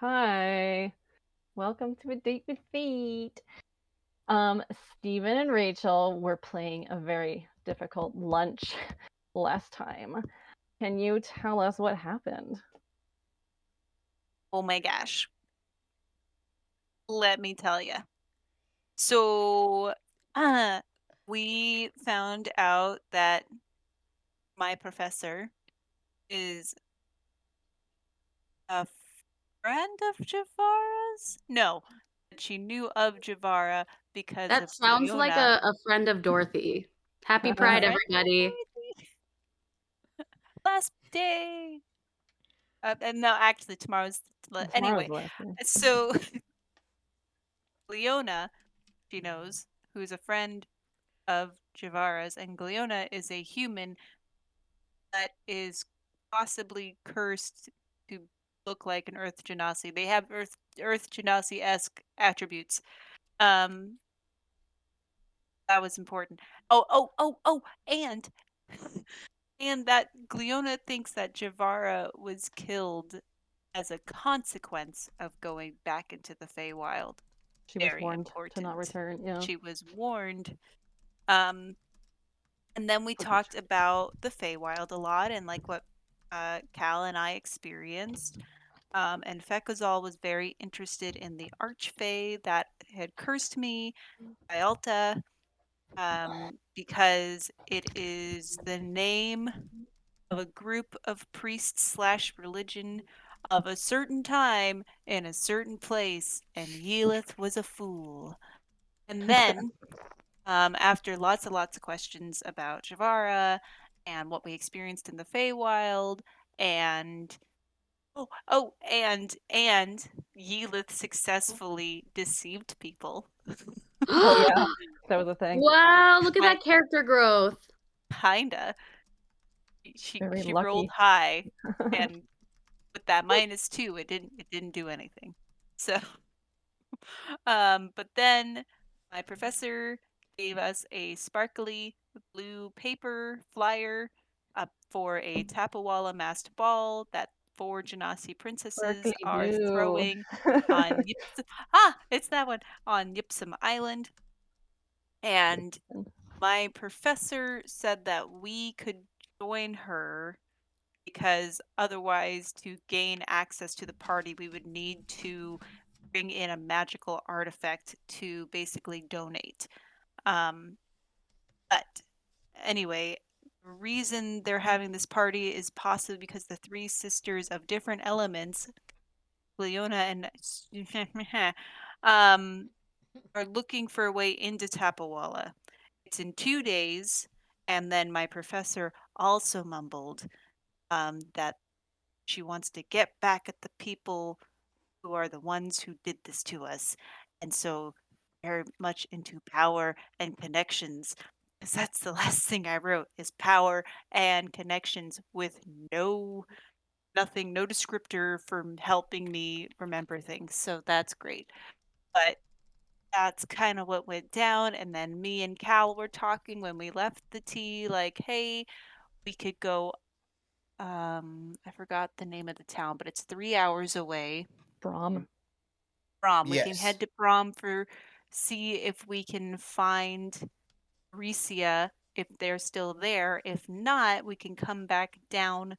Hi. Welcome to A Date with Fate. Stephen and Rachel were playing a very difficult lunch last time. Can you tell us what happened? Oh my gosh. Let me tell you. So, we found out that my professor is a friend of Javara's? No, she knew of Javara because That of sounds like Leona. a friend of Dorothy. Happy A Pride, friend of everybody. Dorothy. Last day. And no, actually, Tomorrow's anyway. the last day. So, Leona, she knows, who's a friend of Javara's, and Gliona is a human that is possibly cursed to look like an Earth Genasi. They have Earth Genasi-esque attributes. Um, that was important. Oh, and and that Gliona thinks that Javara was killed as a consequence of going back into the Feywild. She was Very warned to not important. return. Yeah. She was warned. Um, And then we talked about the Feywild a lot and like what Cal and I experienced. And Fekazal was very interested in the Archfey that had cursed me, Ialta, because it is the name of a group of priests slash religion of a certain time in a certain place, and Yelith was a fool. And then after lots and lots of questions about Javara and what we experienced in the Feywild, and and Yelith successfully deceived people. Oh yeah, that was a thing. Wow, look at I that character growth. kinda she Very she rolled lucky. high, and with that -2, it didn't do anything. So, but then my professor gave us a sparkly blue paper flyer for a Tapawala masked ball that 4 Genasi princesses Sparkly are blue. throwing on it's that one on Yipsum Island. And my professor said that we could join her because otherwise, to gain access to the party, we would need to bring in a magical artifact to basically donate. Um, but anyway, the reason they're having this party is possibly because the three sisters of different elements, Leona and um, are looking for a way into Tapawala. It's in 2 days, and then my professor also mumbled that she wants to get back at the people who are the ones who did this to us. And so very much into power and connections. Because that's the last thing I wrote is power and connections with nothing, no descriptor for helping me remember things. So that's great. But that's kind of what went down. And then me and Cal were talking when we left the tea, like, hey, we could go I forgot the name of the town, but it's 3 hours away. Brom. Brom. We can Yes. head to Brom for see if we can find Recia if they're still there. If not, we can come back down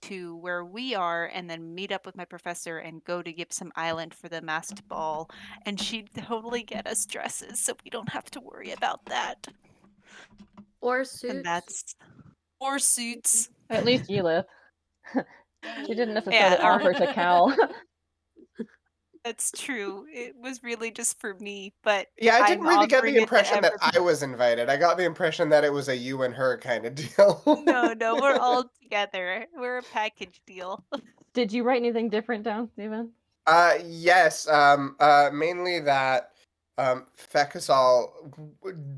to where we are and then meet up with my professor and go to Gibson Island for the masked ball. And she'd totally get us dresses, so we don't have to worry about that. Or And suits. that's or suits. At least Yelith. She didn't necessarily Yeah, offer to Cal. that's true. It was really just for me, but Yeah, I didn't I'm really get the offering it to impression that everybody. I was invited. I got the impression that it was a you and her kind of deal. No, we're all together. We're a package deal. Did you write anything different down, Stephen? Yes, mainly that Fekasal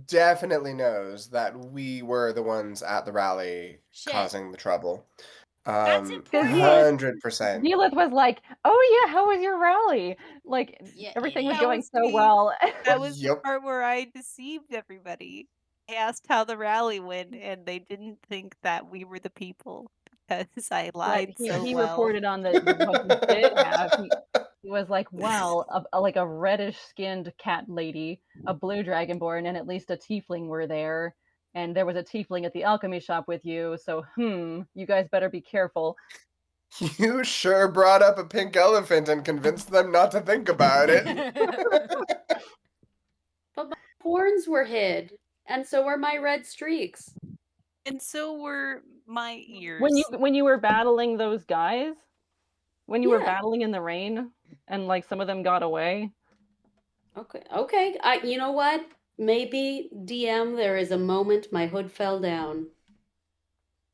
definitely knows that we were the ones at the rally Shit. causing the trouble. That's Because important. 100%. Yelith was like, "Oh yeah, how was your rally? Like Yeah, everything was That idiot. going was so me. well." That was the Yep. part where I deceived everybody. I asked how the rally went, and they didn't think that we were the people because I Right. lied He so he well. reported on the what he did have. was like, wow, like a reddish-skinned cat lady, a blue dragonborn, and at least a tiefling were there. And there was a tiefling at the alchemy shop with you, so you guys better be careful. You sure brought up a pink elephant and convinced them not to think about it. But my horns were hid, and so were my red streaks. And so were my ears. When you were battling those guys, when you were Yeah. battling in the rain, and like some of them got away. Okay. You know what? Maybe DM, there is a moment my hood fell down.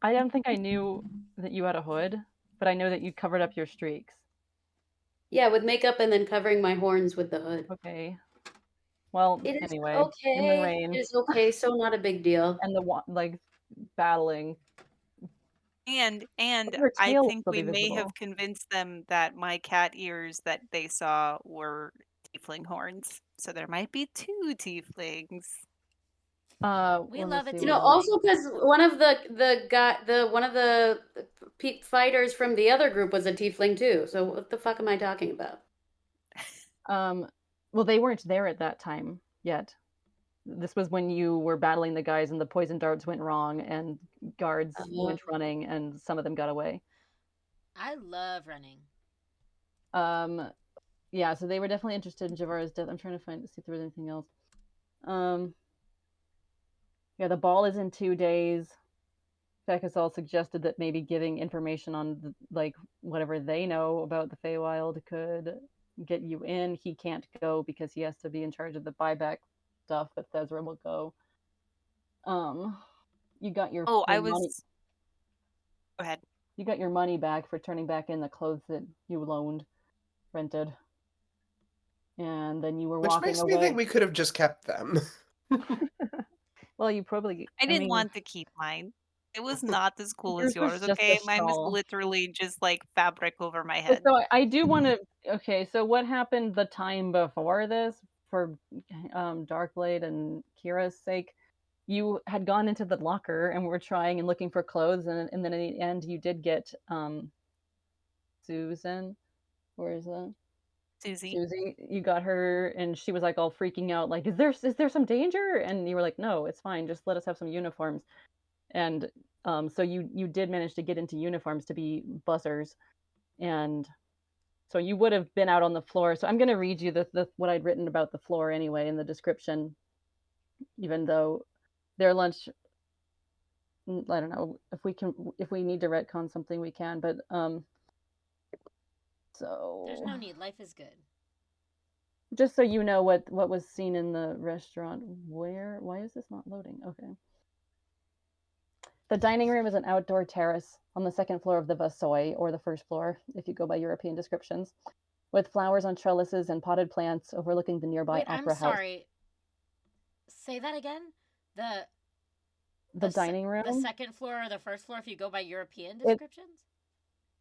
I don't think I knew that you had a hood, but I know that you covered up your streaks. Yeah, with makeup and then covering my horns with the hood. Okay. Well, It is anyway, okay. in the rain It is okay, so not a big deal. and like battling. And Her I tail will think still we be may have visible. convinced them that my cat ears that they saw were tiefling horns. So there might be 2 tieflings. We let me love it see too. You know, what- also because one of the fighters from the other group was a tiefling too. So what the fuck am I talking about? well, they weren't there at that time yet. This was when you were battling the guys and the poison darts went wrong and guards went running and some of them got away. I love running. Yeah, so they were definitely interested in Javara's death. I'm trying to see if there was anything else. Yeah, the ball is in 2 days. Fekasal suggested that maybe giving information on like whatever they know about the Feywild could get you in. He can't go because he has to be in charge of the buyback stuff, but Thezra will go. You got your Oh, money. Go ahead. You got your money back for turning back in the clothes that you rented. And then you were Which walking makes away. me think we could have just kept them. Well, you probably. I didn't mean, want to keep mine. It was not as cool as yours was yours, just a okay? Mine was shawl. literally just like fabric over my head. So I do want to. Okay, so what happened the time before this for Darkblade and Kira's sake? You had gone into the locker and were trying and looking for clothes, and then in the end, you did get Susan. Where is that? Susie, you got her, and she was like all freaking out, like, is there some danger? And you were like, no, it's fine, just let us have some uniforms. And so you did manage to get into uniforms to be buzzers, and so you would have been out on the floor. So I'm going to read you the what I'd written about the floor anyway in the description, even though their lunch. I don't know if we need to retcon something we can, but so There's no need. Life is good. just so you know what was seen in the restaurant. Why is this not loading? Okay. The dining room is an outdoor terrace on the second floor of the Vasoi, or the first floor, if you go by European descriptions, with flowers on trellises and potted plants overlooking the nearby Wait, opera I'm house. sorry. Say that again? The dining room? The second floor or the first floor if you go by European descriptions?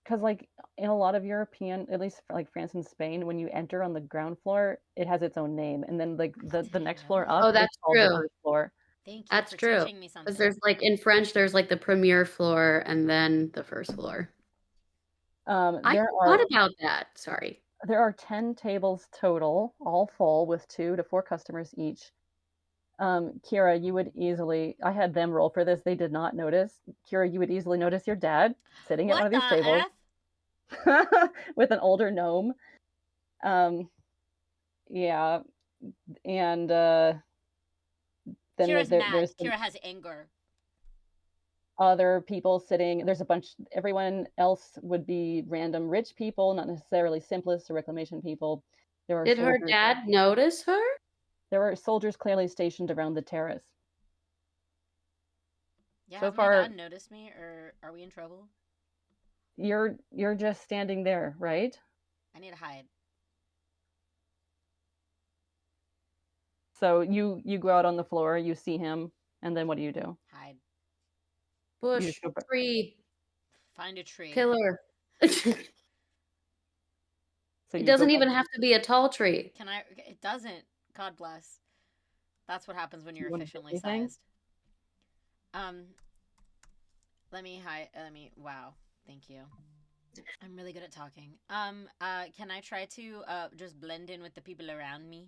Because like in a lot of European, at least like France and Spain, when you enter on the ground floor, it has its own name, and then like the next floor up is that's called the true. first floor. Thank you That's for true. teaching me something. Because there's like in French, there's like the premier floor and then the first floor. I forgot about that. Sorry. There are 10 tables total, all full, with 2 to 4 customers each. Kira, you would easily, I had them roll for this, they did not notice. Kira, you would easily notice your dad sitting at one of these tables with an older gnome. Yeah. And then there's Kira has anger. Other people sitting, there's a bunch, everyone else would be random rich people, not necessarily simplest or reclamation people. Did her dad notice her? There were soldiers clearly stationed around the terrace. Yeah, so has far, my dad noticed me, or are we in trouble? You're just standing there, right? I need to hide. So you go out on the floor, you see him, and then what do you do? Hide. Bush, tree. Find a tree. Pillar. So it doesn't even have to be a tall tree. It doesn't. God bless. That's what happens when you're efficiently sized. Let me hide. Wow. Thank you. I'm really good at talking. Can I try to just blend in with the people around me?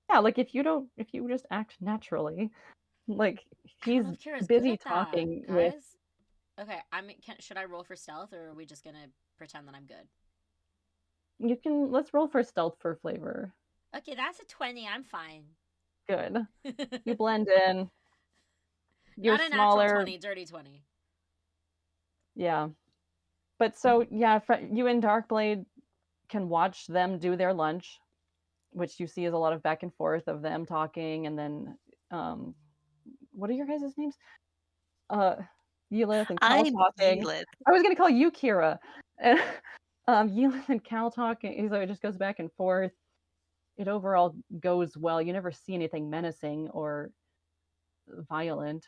Yeah, like if you just act naturally, like I don't he's know if Kira's good busy at that, talking with. guys. Okay, should I roll for stealth, or are we just gonna pretend that I'm good? Let's roll for stealth for flavor. Okay, that's a 20. I'm fine. Good. You blend in. You're Not a natural smaller. 20, dirty 20. Yeah. But so yeah, you and Darkblade can watch them do their lunch, which you see is a lot of back and forth of them talking, and then what are your guys' names? Yelith and Cal I'm talking. Yelith. I was gonna call you Kira. Yelith and Cal talking, so it just goes back and forth. It overall goes well. You never see anything menacing or violent.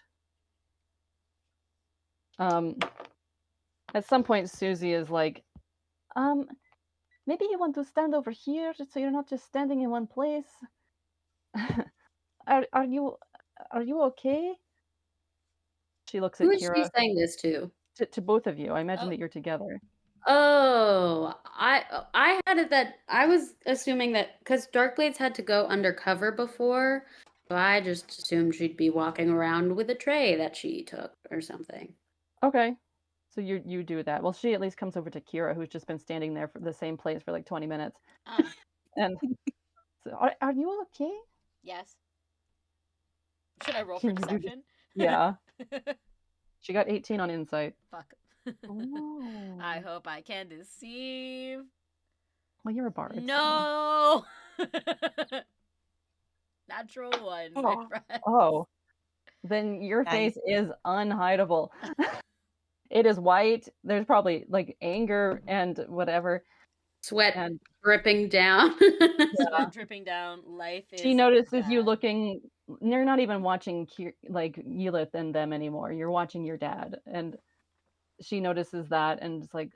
At some point, Susie is like, maybe you want to stand over here so you're not just standing in one place. are you okay? She looks at Who is she Kira. saying this to? To both of you. I imagine Oh. that you're together. Oh, I had it that I was assuming that because Darkblades had to go undercover before, so I just assumed she'd be walking around with a tray that she took or something. Okay. So you do that. Well, she at least comes over to Kira, who's just been standing there for the same place for like 20 minutes. Oh, And so, are you okay? yes. Should I roll Can for you do deception? Yeah. She got 18 on insight. Fuck. Oh. I hope I can deceive. Well, you're a bard. so- No! Natural 1, my friend. Oh. Then your Nice. face is unhideable. It is white. There's probably like anger and whatever. Sweat And dripping down. Sweat dripping down. Life is she notices you bad. looking. You're not even watching like Yelith and them anymore. You're watching your dad, and she notices that, and it's like,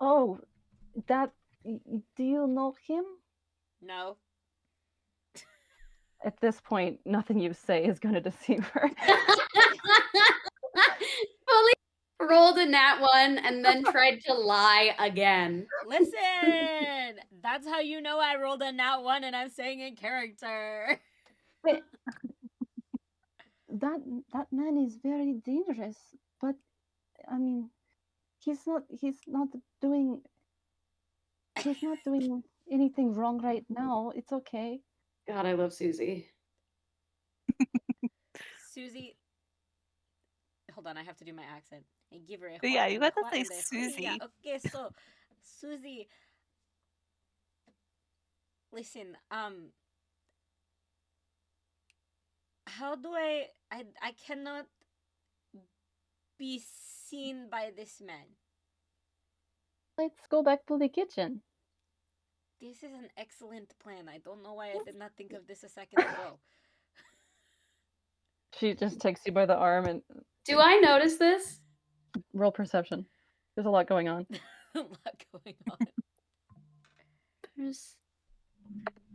oh, that. Do you know him? No. At this point, nothing you say is going to deceive her. Fully rolled a nat 1 and then tried to lie again. Listen! That's how you know I rolled a nat 1 and I'm staying in character. That man is very dangerous, but I mean, he's not doing anything wrong right now. It's okay. God, I love Susie. Susie. Hold on, I have to do my accent. Hey, give her a Yeah, you got to what say in the- Susie. Yeah, okay, so Susie. Listen, how do I cannot be seen by this man. Let's go back to the kitchen. This is an excellent plan. I don't know why I did not think of this a second ago. She just takes you by the arm and Do I notice this? roll perception. There's a lot going on. A lot going on.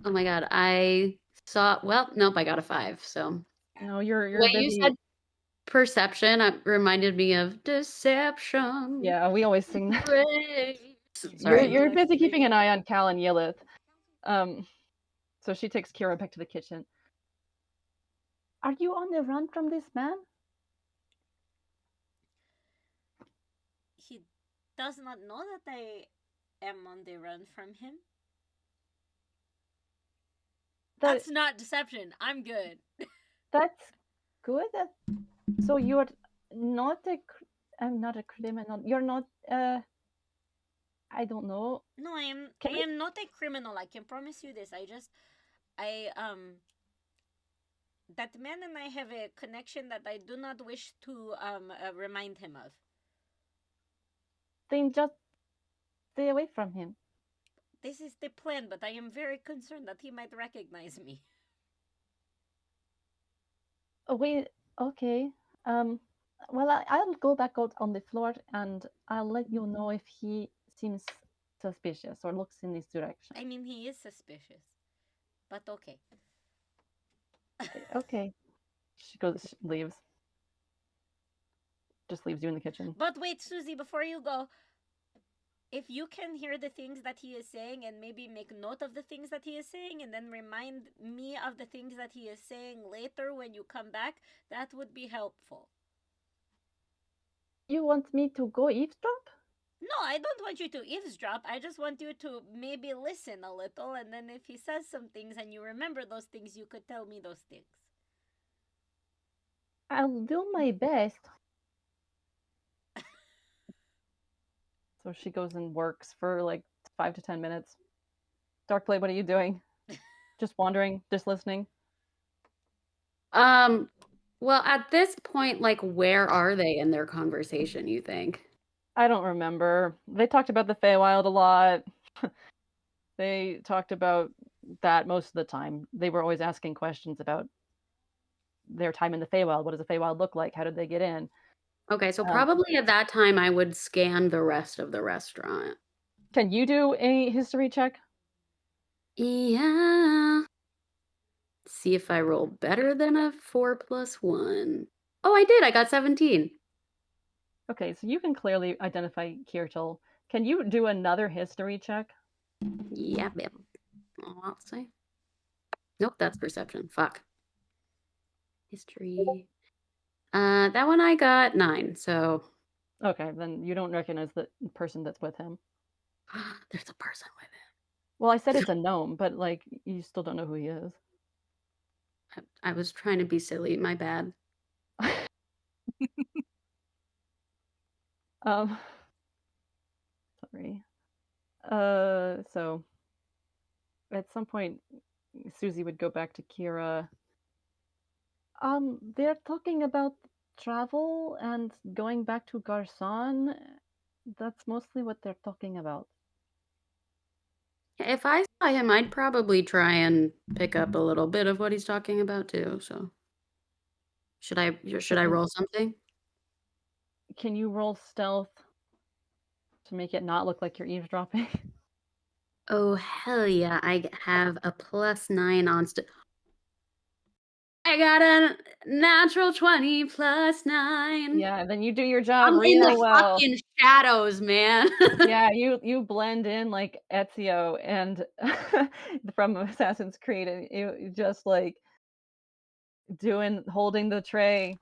Oh my god, I saw. Well, nope, I got a 5. So No, you're when busy. you said perception, it reminded me of deception. Yeah, we always sing that. Sorry. You're busy keeping an eye on Cal and Yelith. So she takes Kira back to the kitchen. Are you on the run from this man? He does not know that I am on the run from him. That's not deception. I'm good. That's good. So you're not I'm not a criminal. You're not. I don't know. No, I am not a criminal. I can promise you this. That man and I have a connection that I do not wish to remind him of. Then just stay away from him. This is the plan, but I am very concerned that he might recognize me. Oh wait. Okay. Well, I'll go back out on the floor and I'll let you know if he seems suspicious or looks in this direction. I mean, he is suspicious, but okay. Okay. She leaves. just leaves you in the kitchen. But wait, Susie, before you go, if you can hear the things that he is saying and maybe make note of the things that he is saying and then remind me of the things that he is saying later when you come back, that would be helpful. You want me to go eavesdrop? No, I don't want you to eavesdrop. I just want you to maybe listen a little, and then if he says some things and you remember those things, you could tell me those things. I'll do my best. So she goes and works for like 5 to 10 minutes. Darkblade, what are you doing? Just wandering, just listening? Well, at this point, like, where are they in their conversation, you think? I don't remember. They talked about the Feywild a lot. They talked about that most of the time. They were always asking questions about their time in the Feywild. What does the Feywild look like? How did they get in? Okay, so probably at that time I would scan the rest of the restaurant. Can you do a history check? Yeah. See if I roll better than a 4 + 1. Oh, I did. I got 17. Okay, so you can clearly identify Kirtle. Can you do another history check? Yeah, babe. I'll say. Nope, that's perception. Fuck. History. That one I got 9, so Okay, then you don't recognize the person that's with him. there's a person with Well, I said it's a gnome, but like you still don't know who he is. it. I was trying to be silly. My bad. Sorry. So at some point, Susie would go back to Kira. They're talking about travel and going back to Garson. That's mostly what they're talking about. If I saw him, I'd probably try and pick up a little bit of what he's talking about too. So, should I roll something? Can you roll stealth to make it not look like you're eavesdropping? Oh hell yeah! I have a +9 on. I got a natural 20 + 9. Yeah, then you do your job I'm in real the well. fucking shadows, man. Yeah, you blend in like Ezio and from Assassin's Creed, and you just like holding the tray,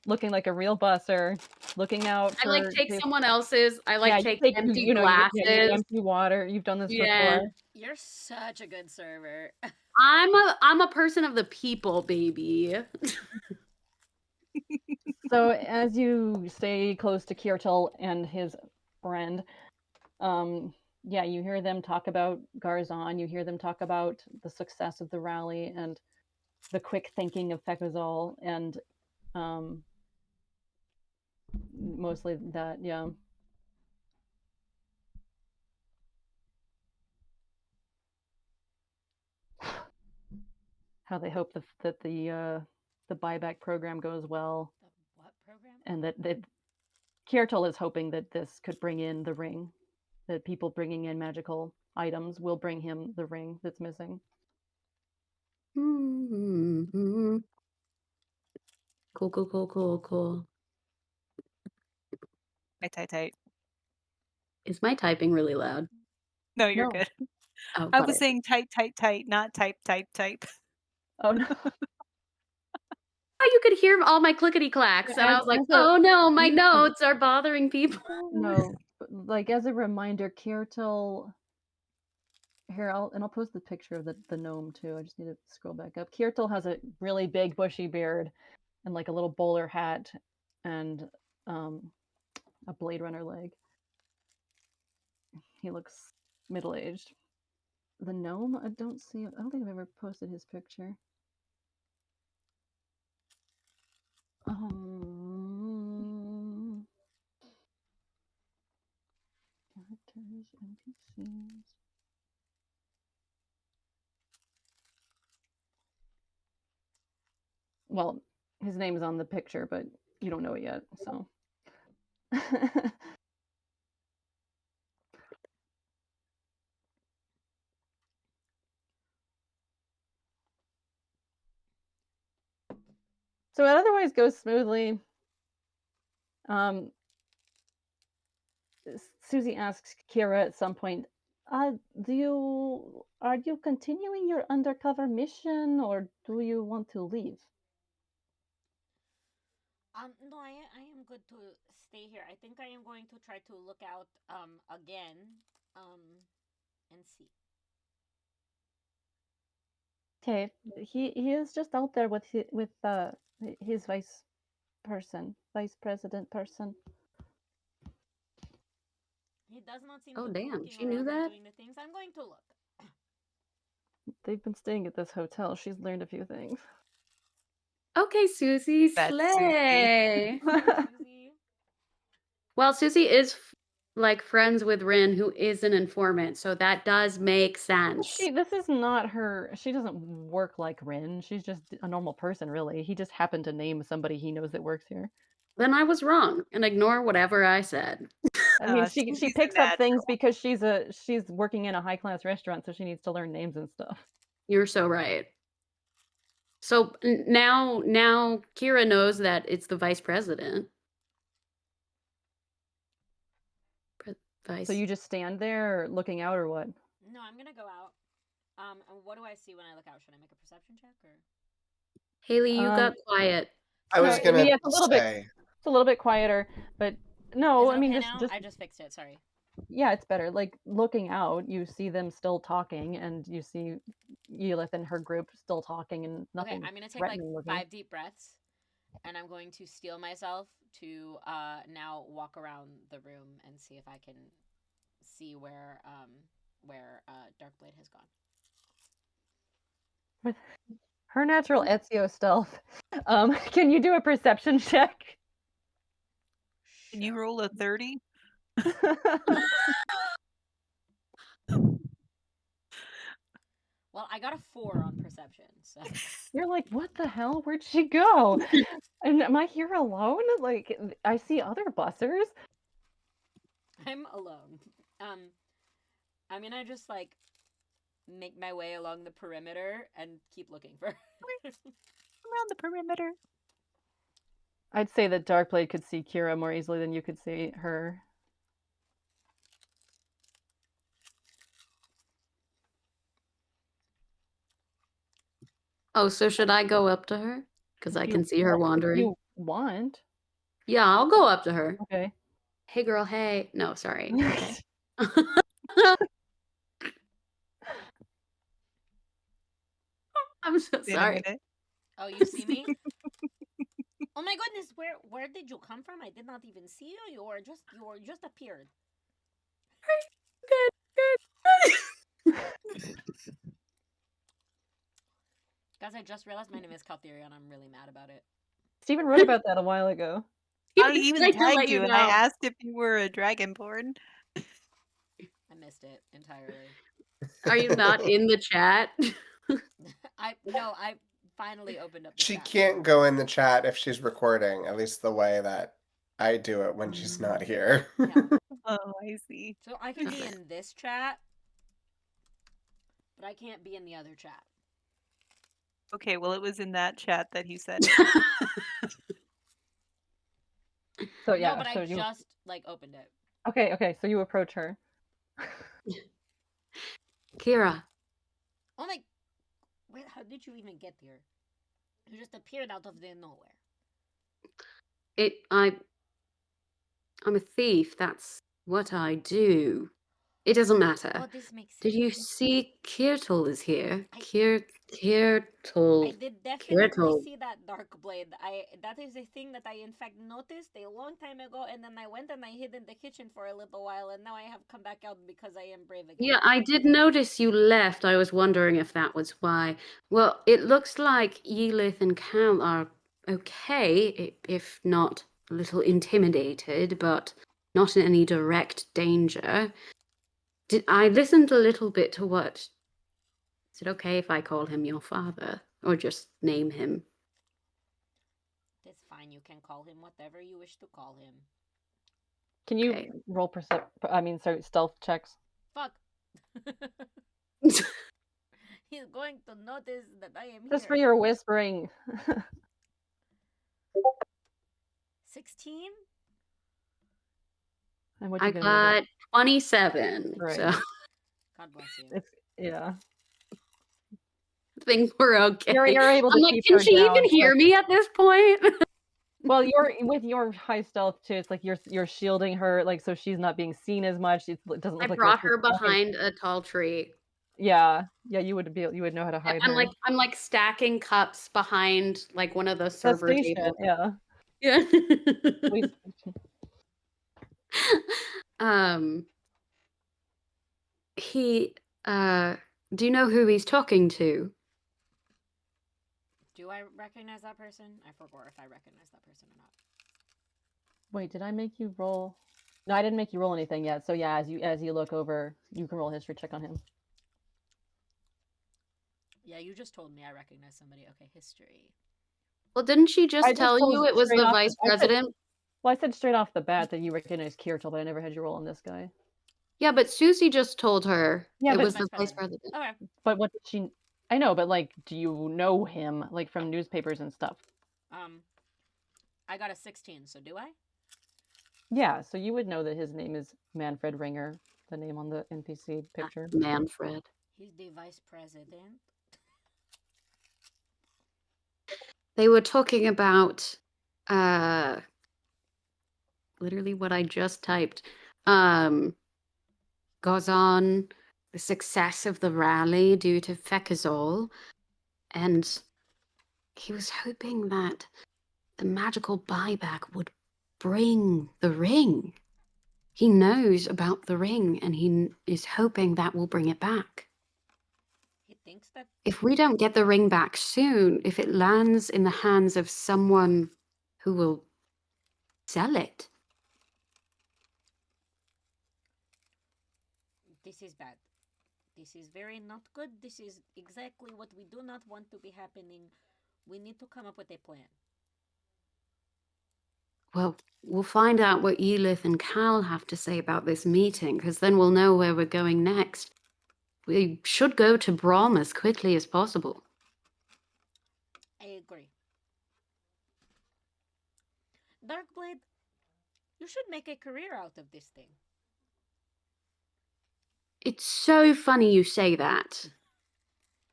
looking like a real busser, looking out I like for take someone else's. I like yeah, you take take empty you glasses. empty water. You've done this Yeah. before. You're such a good server. I'm a person of the people, baby. So as you stay close to Kirtel and his friend, yeah, you hear them talk about Garzon, you hear them talk about the success of the rally and the quick thinking of Fekazal, and mostly that, yeah. How they hope that the buyback program goes well. The what program? And that Kirtel is hoping that this could bring in the ring, that people bringing in magical items will bring him the ring that's missing. Mm-hmm. Cool. Tight. Is my typing really loud? No, you're No. good. Oh, I got was it. saying tight, not type. Oh no. Oh, you could hear all my clickety clacks, and I was like, "Oh no, my notes are bothering people." No, like as a reminder, Kirtel. Here, I'll post the picture of the gnome too. I just need to scroll back up. Kirtel has a really big bushy beard and like a little bowler hat and a Blade Runner leg. He looks middle-aged. The gnome, I don't think I've ever posted his picture. Characters, NPCs. Well, his name is on the picture, but you don't know it yet, so. So it otherwise goes smoothly. Susie asks Kira at some point, are you continuing your undercover mission, or do you want to leave? No, I am good to stay here. I think I am going to try to look out again and see. Okay, he is just out there with his vice president person. He does not seem Oh, to be damn, looking she knew around and that? doing the things. I'm going to look. They've been staying at this hotel. She's learned a few things. Okay, Susie, That's slay. Susie. Well, Susie is like friends with Rin, who is an informant, so that does make sense. This is not her. She doesn't work like Rin. She's just a normal person, really. He just happened to name somebody he knows that works here. Then I was wrong, and ignore whatever I said. I mean, she Susie's a picks up things natural. because she's working in a high class restaurant, so she needs to learn names and stuff. You're so right. So now Kira knows that it's the vice president. Vice. So you just stand there looking out, or what? No, I'm gonna go out. And what do I see when I look out? Should I make a perception check or? Haley, you got quiet. I was No, gonna yeah, it's a little bit. say. It's a little bit quieter, but no, Is it I mean okay just now? I just fixed it. Sorry. yeah, it's better. Like looking out, you see them still talking, and you see Yelith and her group still talking, and nothing. Okay, I'm gonna take like threatening looking. 5 deep breaths, and I'm going to steel myself to now walk around the room and see if I can see where Darkblade has gone. With her natural Ezio stealth, can you do a perception check? Can you roll a 30? Well, I got a 4 on perception, so You're like, what the hell? Where'd she go? And am I here alone? Like, I see other bussers. I'm alone. I'm gonna just like make my way along the perimeter and keep looking for her. Around the perimeter. I'd say that Darkblade could see Kira more easily than you could see her. Oh, so should I go up to her? Because I can see her wandering. You want? Yeah, I'll go up to her. Okay. Hey, girl, hey. No, sorry. Okay. I'm so Wait a sorry. minute. Oh, you see me? Oh my goodness, where did you come from? I did not even see you. You just appeared. Good. Guys, I just realized my name is Caltherion. I'm really mad about it. Steven wrote about that a while ago. I even tagged you and I asked if you were a dragonborn. I missed it entirely. Are you not in the chat? I finally opened up the She chat. can't go in the chat if she's recording, at least the way that I do it when she's not here. Yeah. Oh, I see. So I can be in this chat, but I can't be in the other chat. Okay, well, it was in that chat that he said. So yeah, No, but so I you just like opened it. okay, so you approach her. Kira. Oh my! Wait, how did you even get here? You just appeared out of the nowhere. I'm a thief. That's what I do. It doesn't matter. Oh, this makes sense. Did you see Kirtle is here? Kirtle. I did definitely Kirtle. see that Darkblade. That is a thing that I in fact noticed a long time ago, and then I went and I hid in the kitchen for a little while, and now I have come back out because I am brave again. Yeah, I did notice you left. I was wondering if that was why. Well, it looks like Yelith and Cal are okay, if not a little intimidated, but not in any direct danger. I listened a little bit to what... Is it okay if I call him your father? Or just name him? It's fine. You can call him whatever you wish to call him. Can you Okay. roll stealth checks? Fuck. He's going to notice that I am Just here. for your whispering. 16? And what I you get with it? got 27. Right. So God bless you. It's yeah. I think we're okay. You're able to I'm like, keep can her she down, even hear but- me at this point? Well, you're with your high stealth too. It's like you're shielding her, like so she's not being seen as much. It doesn't look I like brought you're her behind a tall tree. Yeah, you would know how to hide her. I'm like stacking cups behind like one of the server station, tables. yeah. Yeah. Police He do you know who he's talking to? Do I recognize that person? I forgot if I recognize that person or not. Wait, did I make you roll? No, I didn't make you roll anything yet. So yeah, as you look over, you can roll a history check on him. Yeah, you just told me I recognize somebody. Okay, history. Well, didn't she just tell told you it was straight the off vice I said- president? Well, I said straight off the bat that you recognize Kirtle, but I never had you roll on this guy. Yeah, but Susie just told her Yeah, it but- was the vice president. Okay. But what did she? I know, but like, do you know him like from newspapers and stuff? I got a 16, so do I? Yeah, so you would know that his name is Manfred Ringer, the name on the NPC picture. Manfred. He's the vice president. They were talking about literally what I just typed. Goes on the success of the rally due to Fekazol, and he was hoping that the magical buyback would bring the ring. He knows about the ring, and he is hoping that will bring it back. He thinks that. If we don't get the ring back soon, if it lands in the hands of someone who will sell it. This is bad. This is very not good. This is exactly what we do not want to be happening. We need to come up with a plan. Well, we'll find out what Elith and Cal have to say about this meeting, because then we'll know where we're going next. We should go to Brom as quickly as possible. I agree. Darkblade, you should make a career out of this thing. It's so funny you say that.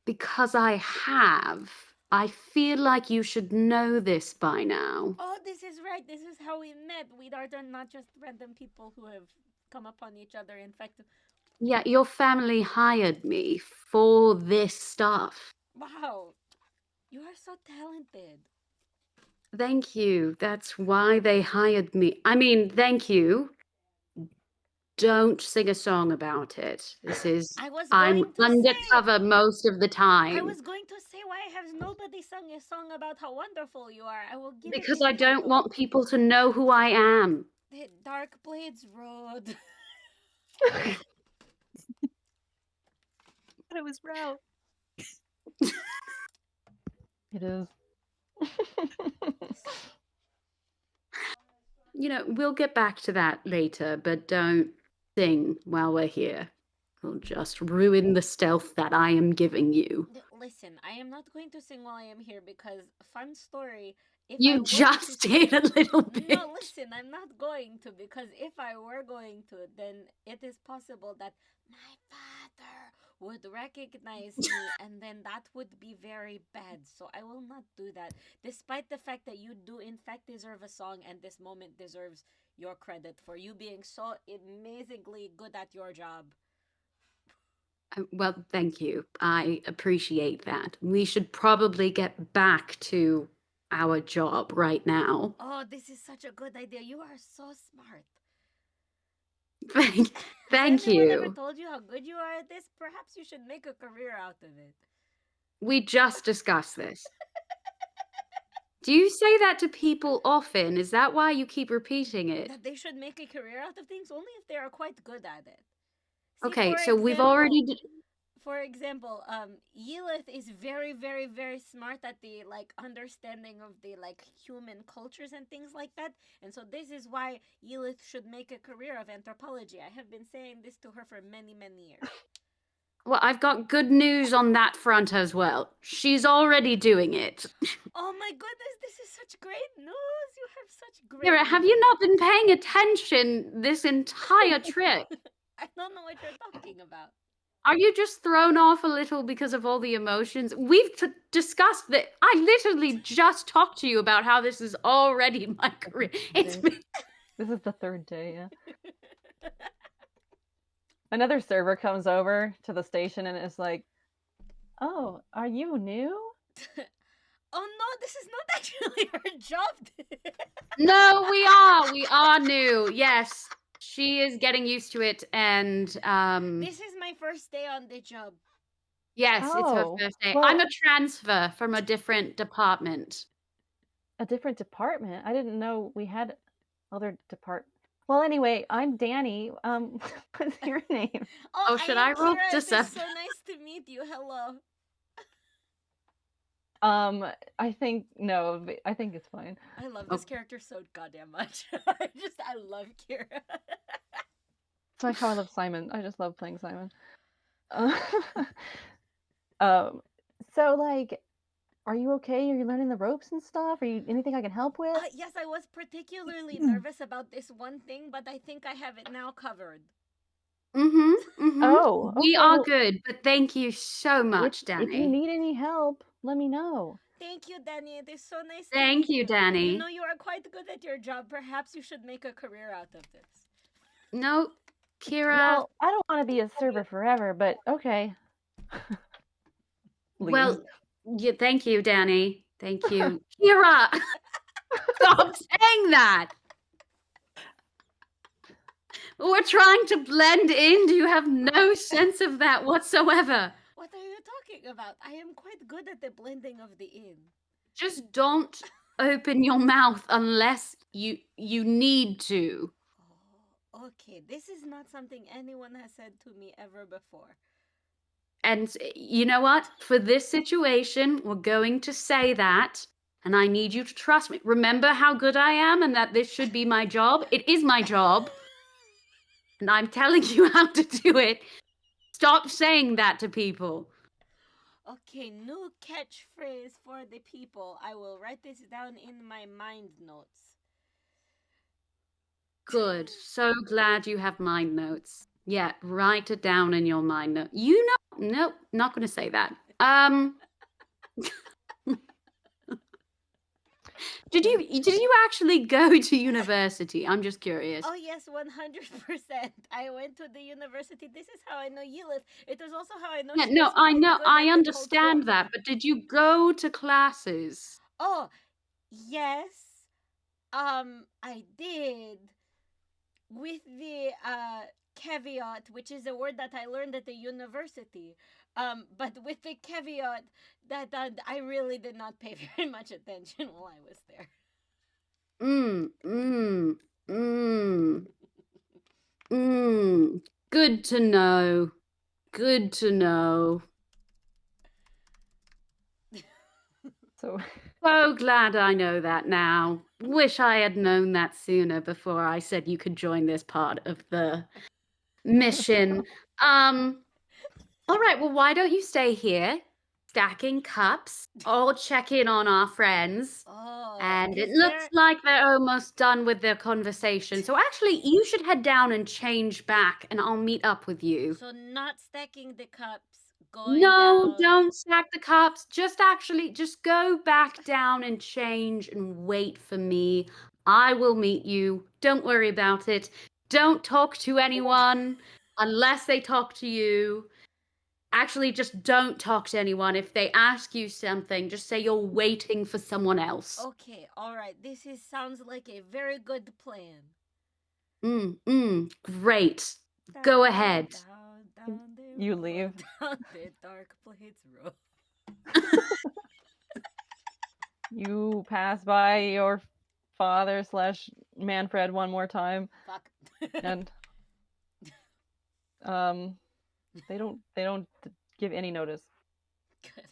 Because I have. I feel like you should know this by now. Oh, this is right. This is how we met. We are not just random people who have come upon each other. In fact, Yeah, your family hired me for this stuff. wow, you are so talented. Thank you. That's why they hired me. I mean, thank you. Don't sing a song about it. This is I'm undercover most of the time. I was going to say, why has nobody sung a song about how wonderful you are? I will give because it I don't want people to know who I am. The Darkblade's Road. But it was route. It is. You know, we'll get back to that later, but don't sing while we're here. It'll just ruin the stealth that I am giving you. Listen, I am not going to sing while I am here because, fun story, if you just did a little bit. No, listen, I'm not going to, because if I were going to, then it is possible that my father would recognize me, and then that would be very bad. So I will not do that, despite the fact that you do in fact deserve a song, and this moment deserves your credit for you being so amazingly good at your job. Well, thank you. I appreciate that. We should probably get back to our job right now. Oh, this is such a good idea. You are so smart. Thank Has you. anyone ever told you how good you are at this? Perhaps you should make a career out of it. We just discussed this. Do you say that to people often? Is that why you keep repeating it? That they should make a career out of things only if they are quite good at it. See, okay, so we've already... For example, Yelith is very, very, very smart at the, like, understanding of the, like, human cultures and things like that. And so this is why Yelith should make a career of anthropology. I have been saying this to her for many, many years. Well, I've got good news on that front as well. She's already doing it. Oh my goodness, this is such great news. You have such great Kira, have news. you not been paying attention this entire trip? I don't know what you're talking about. Are you just thrown off a little because of all the emotions? We've discussed that. I literally just talked to you about how this is already my career. It's been... This is the third day, yeah. Another server comes over to the station and is like, "Oh, are you new?" Oh no, this is not actually her job. No, we are new. Yes, she is getting used to it, and This is my first day on the job. yes, it's her Oh, first day. well- I'm a transfer from a different department. A different department? I didn't know we had other departments. Well, anyway, I'm Danny. What's your name? Oh, should I am roll Kira. It is deception? so nice to meet you. Hello. I think no. I think it's fine. I love this Oh. character so goddamn much. I love Kira. It's like how I love Simon. I just love playing Simon. So like, are you okay? Are you learning the ropes and stuff? Are you anything I can help with? Yes, I was particularly nervous about this one thing, but I think I have it now covered. Oh, We okay, are well, good, but thank you so much, if you Danny. need any help, let me know. Thank you, Danny. It is so nice to Thank meet you, Danny. You know, you are quite good at your job. Perhaps you should make a career out of this. No, Kira. Well, I don't want to be a server forever, but okay. Well, yeah, thank you, Danny. Thank you. Kira! Stop saying that! We're trying to blend in. Do you have no sense of that whatsoever? What are you talking about? I am quite good at the blending of the inn. Just don't open your mouth unless you need to. Oh, okay. This is not something anyone has said to me ever before. And you know what? For this situation, we're going to say that, and I need you to trust me. Remember how good I am and that this should be my job? It is my job. And I'm telling you how to do it. Stop saying that to people. Okay, new catchphrase for the people. I will write this down in my mind notes. Good. So glad you have mind notes. Yeah, write it down in your mind note. You know, nope, not going to say that. Did you actually go to university? I'm just curious. Oh yes, 100%. I went to the university. This is how I know you live. It is also how I know. Yeah, she no, is I quite know, good I at the understand cultural- that, but did you go to classes? Oh, yes. I did. With the caveat, which is a word that I learned at the university. But with the caveat that I really did not pay very much attention while I was there. Good to know. Good to know. So glad I know that now. Wish I had known that sooner before I said you could join this part of the mission. All right, well, why don't you stay here, stacking cups, or check in on our friends? Oh, And it is looks there- like they're almost done with their conversation. So actually, you should head down and change back, and I'll meet up with you. So not stacking the cups, going No, down. don't stack the cups. Just go back down and change and wait for me. I will meet you. Don't worry about it. Don't talk to anyone unless they talk to you. Actually, just don't talk to anyone. If they ask you something, just say you're waiting for someone else. Okay, all right. Sounds like a very good plan. Great. Go ahead. Down the You road, leave. down the Darkblade's road. You pass by your father / Manfred one more time, Fuck. and they don't give any notice. Good.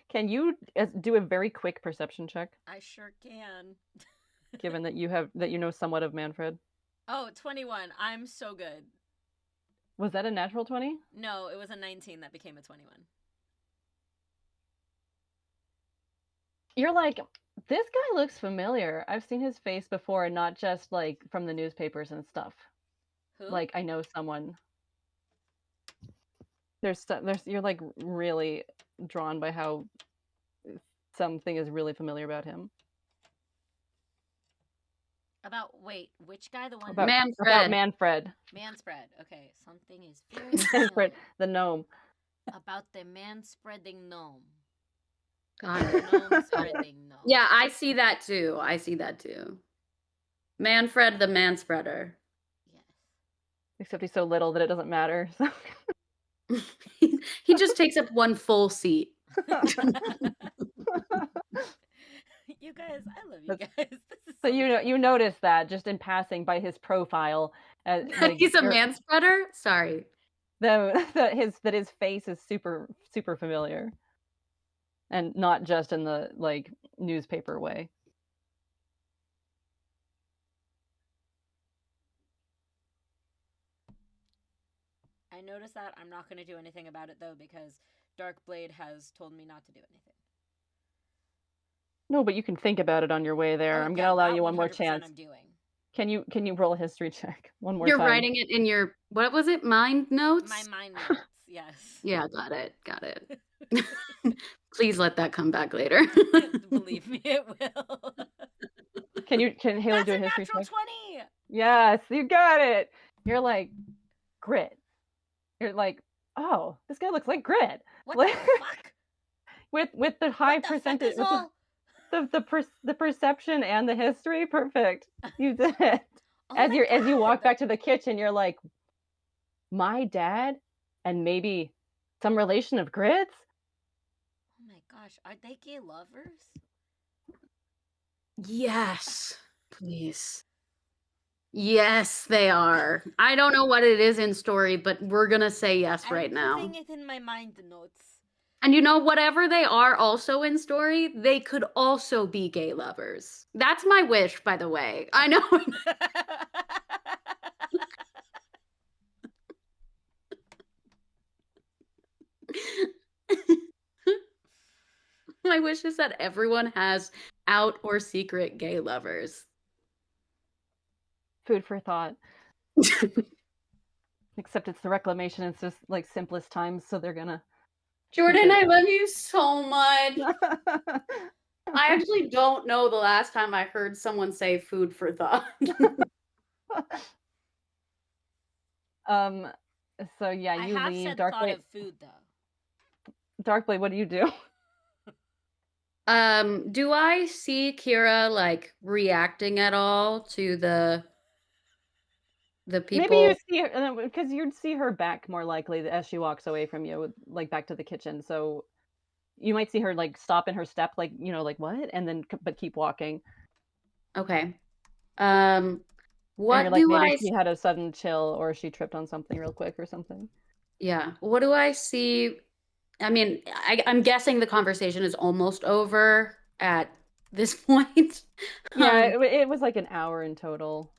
Can you do a very quick perception check, I sure can. given that you know somewhat of Manfred? Oh, 21. I'm so good. Was that a natural 20? No, it was a 19 that became a 21. You're like, this guy looks familiar. I've seen his face before, and not just like from the newspapers and stuff. Who? Like I know someone. There's you're like really drawn by how something is really familiar about him. Wait, which guy? The one About Manfred. Manfred. Manspread. Okay, something is very Manfred, familiar the gnome. about the man-spreading gnome. Got it. Gnome-spreading gnome. Yeah, I see that too. Manfred the Manspreader. Yes. Except he's so little that it doesn't matter. So. He just takes up one full seat. You guys, I love you guys. This is So you notice that just in passing by his profile, He's a manspreader. Sorry. That his face is super super familiar, and not just in the like newspaper way. I noticed that. I'm not going to do anything about it though because Darkblade has told me not to do anything. No, but you can think about it on your way there. I'm gonna allow you one more chance. I'm doing. Can you roll a history check one more You're time? writing it in your, what was it, mind notes? My mind notes, yes. Yeah, got it. Please let that come back later. Believe me, it will. Can Haley do a history natural check? 20! Yes, you got it. You're like, Grit. You're like, oh, this guy looks like Grit. What Like, the fuck? with the high What the percentage, fuck is all? the perception and the history, perfect. You did it. Oh as my you walk God. back to the kitchen, you're like, my dad and maybe some relation of Grit's. Oh my gosh, are they gay lovers? Yes, please. Yes, they are. I don't know what it is in story, but we're gonna say yes right now. I'm putting it in my mind notes. And you know, whatever they are also in story, they could also be gay lovers. That's my wish, by the way. I know. My wish is that everyone has out or secret gay lovers. Food for thought. Except it's the reclamation. It's just like simplest times, so they're gonna. Jordan, I love you so much. I actually don't know the last time I heard someone say food for thought. So yeah, you I have leave. said thought Darkblade. of food though. Darkblade, what do you do? Do I see Kira like reacting at all to the people? Maybe you see her because you'd see her back more likely as she walks away from you, like back to the kitchen. So you might see her like stop in her step, like like what, and then but keep walking. Okay. What and you're like, do maybe I? she had a sudden chill, or she tripped on something real quick, or something. Yeah. What do I see? I mean, I'm guessing the conversation is almost over at this point. Yeah, it was like an hour in total.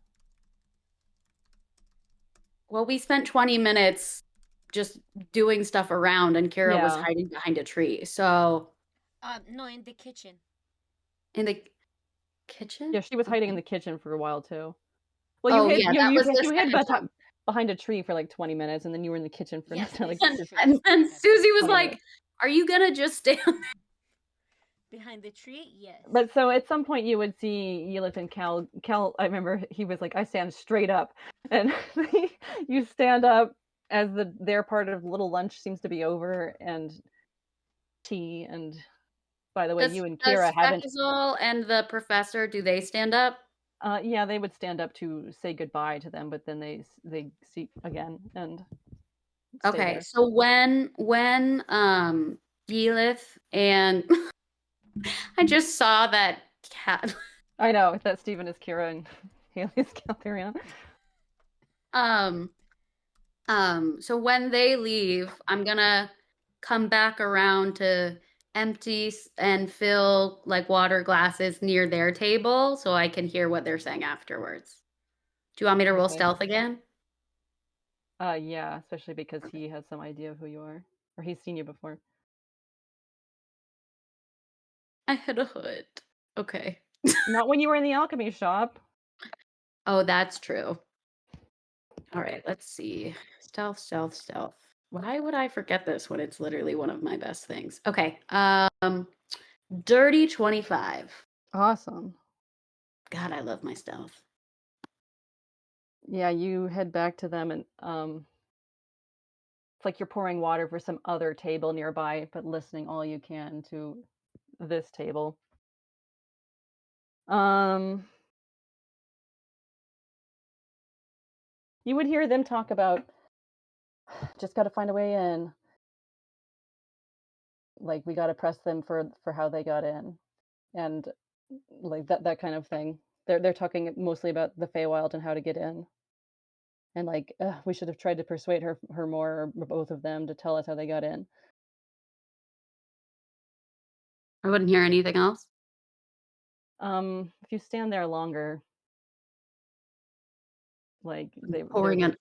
Well, we spent 20 minutes just doing stuff around, and Kira was hiding behind a tree. So, no, in the kitchen. In the kitchen? Yeah, she was hiding in the kitchen for a while too. Well, you hid behind a tree for like 20 minutes, and then you were in the kitchen for another. And Susie was like, "Are you gonna just stand behind the tree?" Yes. But so at some point you would see Yelith and Cal. I remember he was like, "I stand straight up," and you stand up as their part of the little lunch seems to be over, and tea. And by the way, you and Kira haven't. And the professor, do they stand up? Yeah, they would stand up to say goodbye to them, but then they see again and. Okay, there. So when Yelith and I just saw that cat. I know that Stephen is Kira and Haley's Caltherion. So when they leave, I'm gonna come back around to empty and fill like water glasses near their table so I can hear what they're saying afterwards. Do you want me to roll stealth again? Yeah, especially because he has some idea of who you are, or he's seen you before. I had a hood. Okay. Not when you were in the alchemy shop. Oh, that's true. All right, let's see. Stealth, stealth, stealth. Why would I forget this when it's literally one of my best things? Okay. Dirty 25. Awesome. God, I love my stealth. Yeah, you head back to them, and it's like you're pouring water for some other table nearby, but listening all you can to this table. You would hear them talk about just got to find a way in. Like we got to press them for how they got in, and like that kind of thing. They're talking mostly about the Feywild and how to get in, and like we should have tried to persuade her more, or both of them, to tell us how they got in. I wouldn't hear anything else. If you stand there longer, like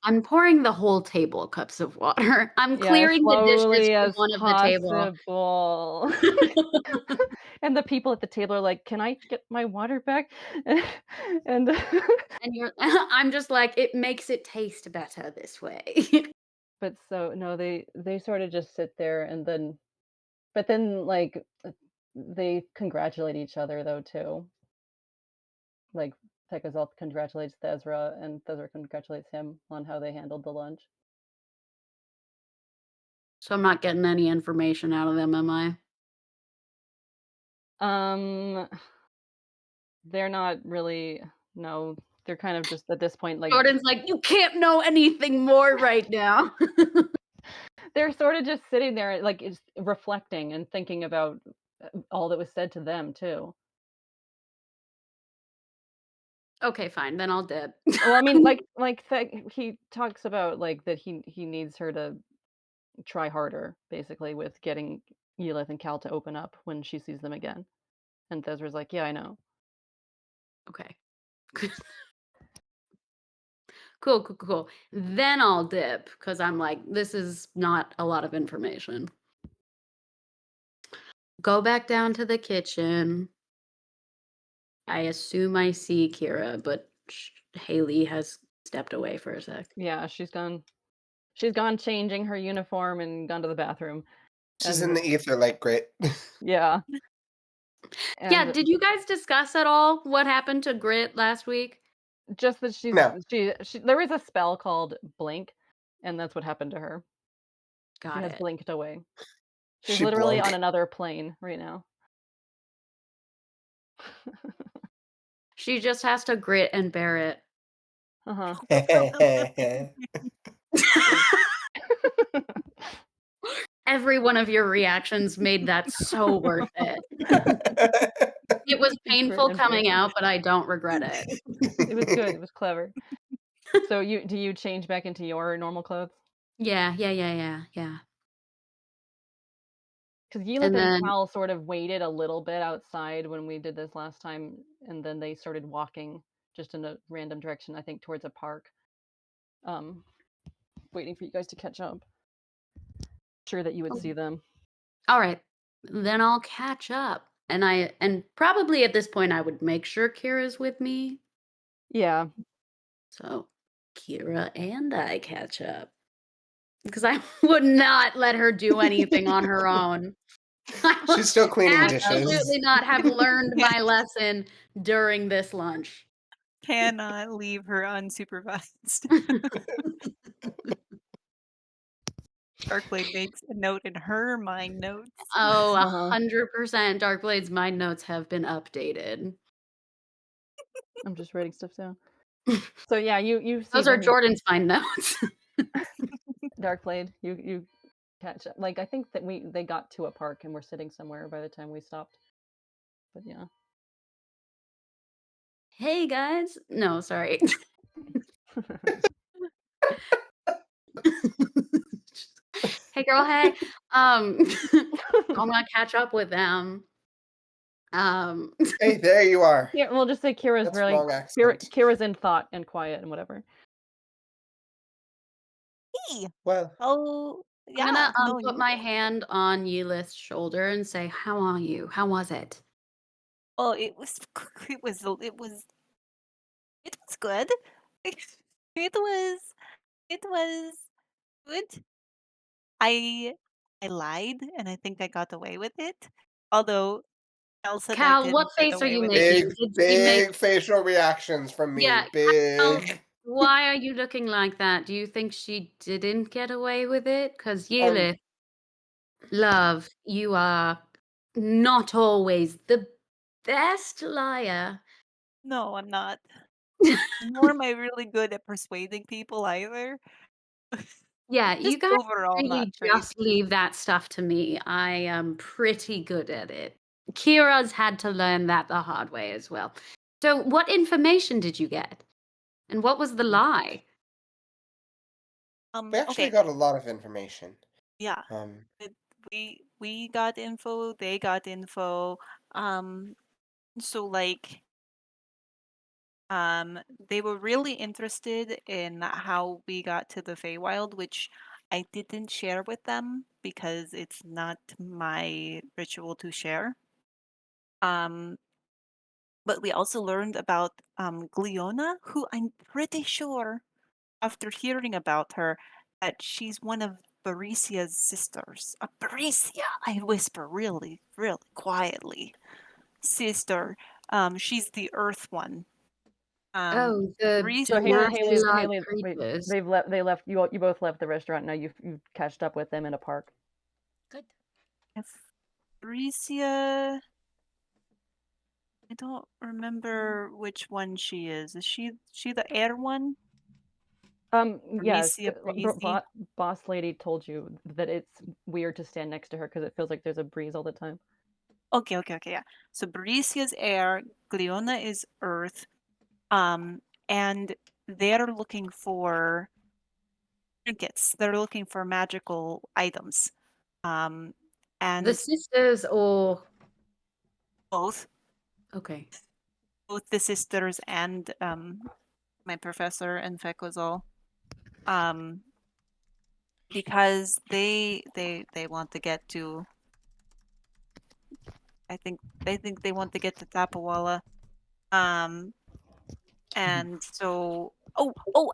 I'm pouring the whole table cups of water. I'm yeah, clearing the dishes slowly from as one of the table. possible. And the people at the table are like, "Can I get my water back?" And And I'm just like, it makes it taste better this way. but so no, they sort of just sit there, and then like they congratulate each other though too. Like Tekazal congratulates Thezra, and Thezra congratulates him on how they handled the lunch. So I'm not getting any information out of them, am I? They're not really. No, they're kind of just at this point like Jordan's like, you can't know anything more right now. they're sort of just sitting there, like reflecting and thinking about all that was said to them too. Okay, fine. Then I'll dip. Well, I mean, like he talks about like that he needs her to try harder, basically, with getting Yelith and Cal to open up when she sees them again. And Thezra's like, yeah, I know. Okay. Cool. Then I'll dip because I'm like, this is not a lot of information. Go back down to the kitchen. I assume I see Kira, but Haley has stepped away for a sec. Yeah, she's gone changing her uniform and gone to the bathroom. She's in the ether like Grit. Yeah. Yeah, did you guys discuss at all what happened to Grit last week? Just that she there is a spell called Blink, and that's what happened to her. Got she has it. blinked away. She's literally on another plane right now. She just has to grit and bear it. Every one of your reactions made that so worth it. It was painful coming out, but I don't regret it. It was good. It was clever. So do you change back into your normal clothes? Yeah. Because Yelith and Cal sort of waited a little bit outside when we did this last time, and then they started walking just in a random direction, I think towards a park, waiting for you guys to catch up. Sure that you would see them. All right, then I'll catch up, and probably at this point I would make sure Kira's with me. Yeah. So Kira and I catch up because I would not let her do anything on her own. She's still cleaning dishes. Absolutely not have learned my lesson during this lunch. Cannot leave her unsupervised. Darkblade makes a note in her mind notes. Oh, 100% Darkblade's mind notes have been updated. I'm just writing stuff down. So yeah, you see those are Jordan's mind notes. Darkblade, you catch up. Like I think that they got to a park and were sitting somewhere by the time we stopped. But yeah. Hey guys. No, sorry. Hey girl, hey. I'm gonna catch up with them. Hey, there you are. Yeah, we'll just say Kira's Kira's in thought and quiet and whatever. Hey! Well, Oh, I'm gonna yeah. No, put my hand on Yulith's shoulder and say, "How are you? How was it?" oh, it was it was good. It was it was good. I I lied and I think I got away with it. Although Elle said I Cal, what didn't get face are away you with it. making? big, Did she make? big facial reactions from me. Yeah, Cal, Big. why are you looking like that? Do you think she didn't get away with it? Because Um, Yulith, love, you are not always the best liar. No, I'm not. Nor am I really good at persuading people either. Yeah, you Just guys overall not really great. just leave that stuff to me. I am pretty good at it. Kira's had to learn that the hard way as well. So, what information did you get? And what was the lie? we actually Okay, got a lot of information. yeah. Um, it- we got info, they got info. Um, so like they were really interested in how we got to the Feywild, which I didn't share with them because it's not my ritual to share. Um, but we also learned about Gliona, who I'm pretty sure, after hearing about her, that she's one of Baricia's sisters. Baricia, I whisper really, really quietly. Sister. She's the Earth one. Oh, the So Baricia is dirty-like Haley, wait, creatures. they left. You both left the restaurant. Now you've catched up with them in a park. Good. Baricia. I don't remember which one she is. Is she the air one? Yes, Baricia, Breezy. boss lady told you that it's weird to stand next to her because it feels like there's a breeze all the time. Okay, yeah. So Baricia's air, Gliona is earth. And they're looking for trinkets. They're looking for magical items. The And sisters, or both okay. the sisters and my professor and Fekozol. Because they want to get to I think they want to get to Tapawala. Um and so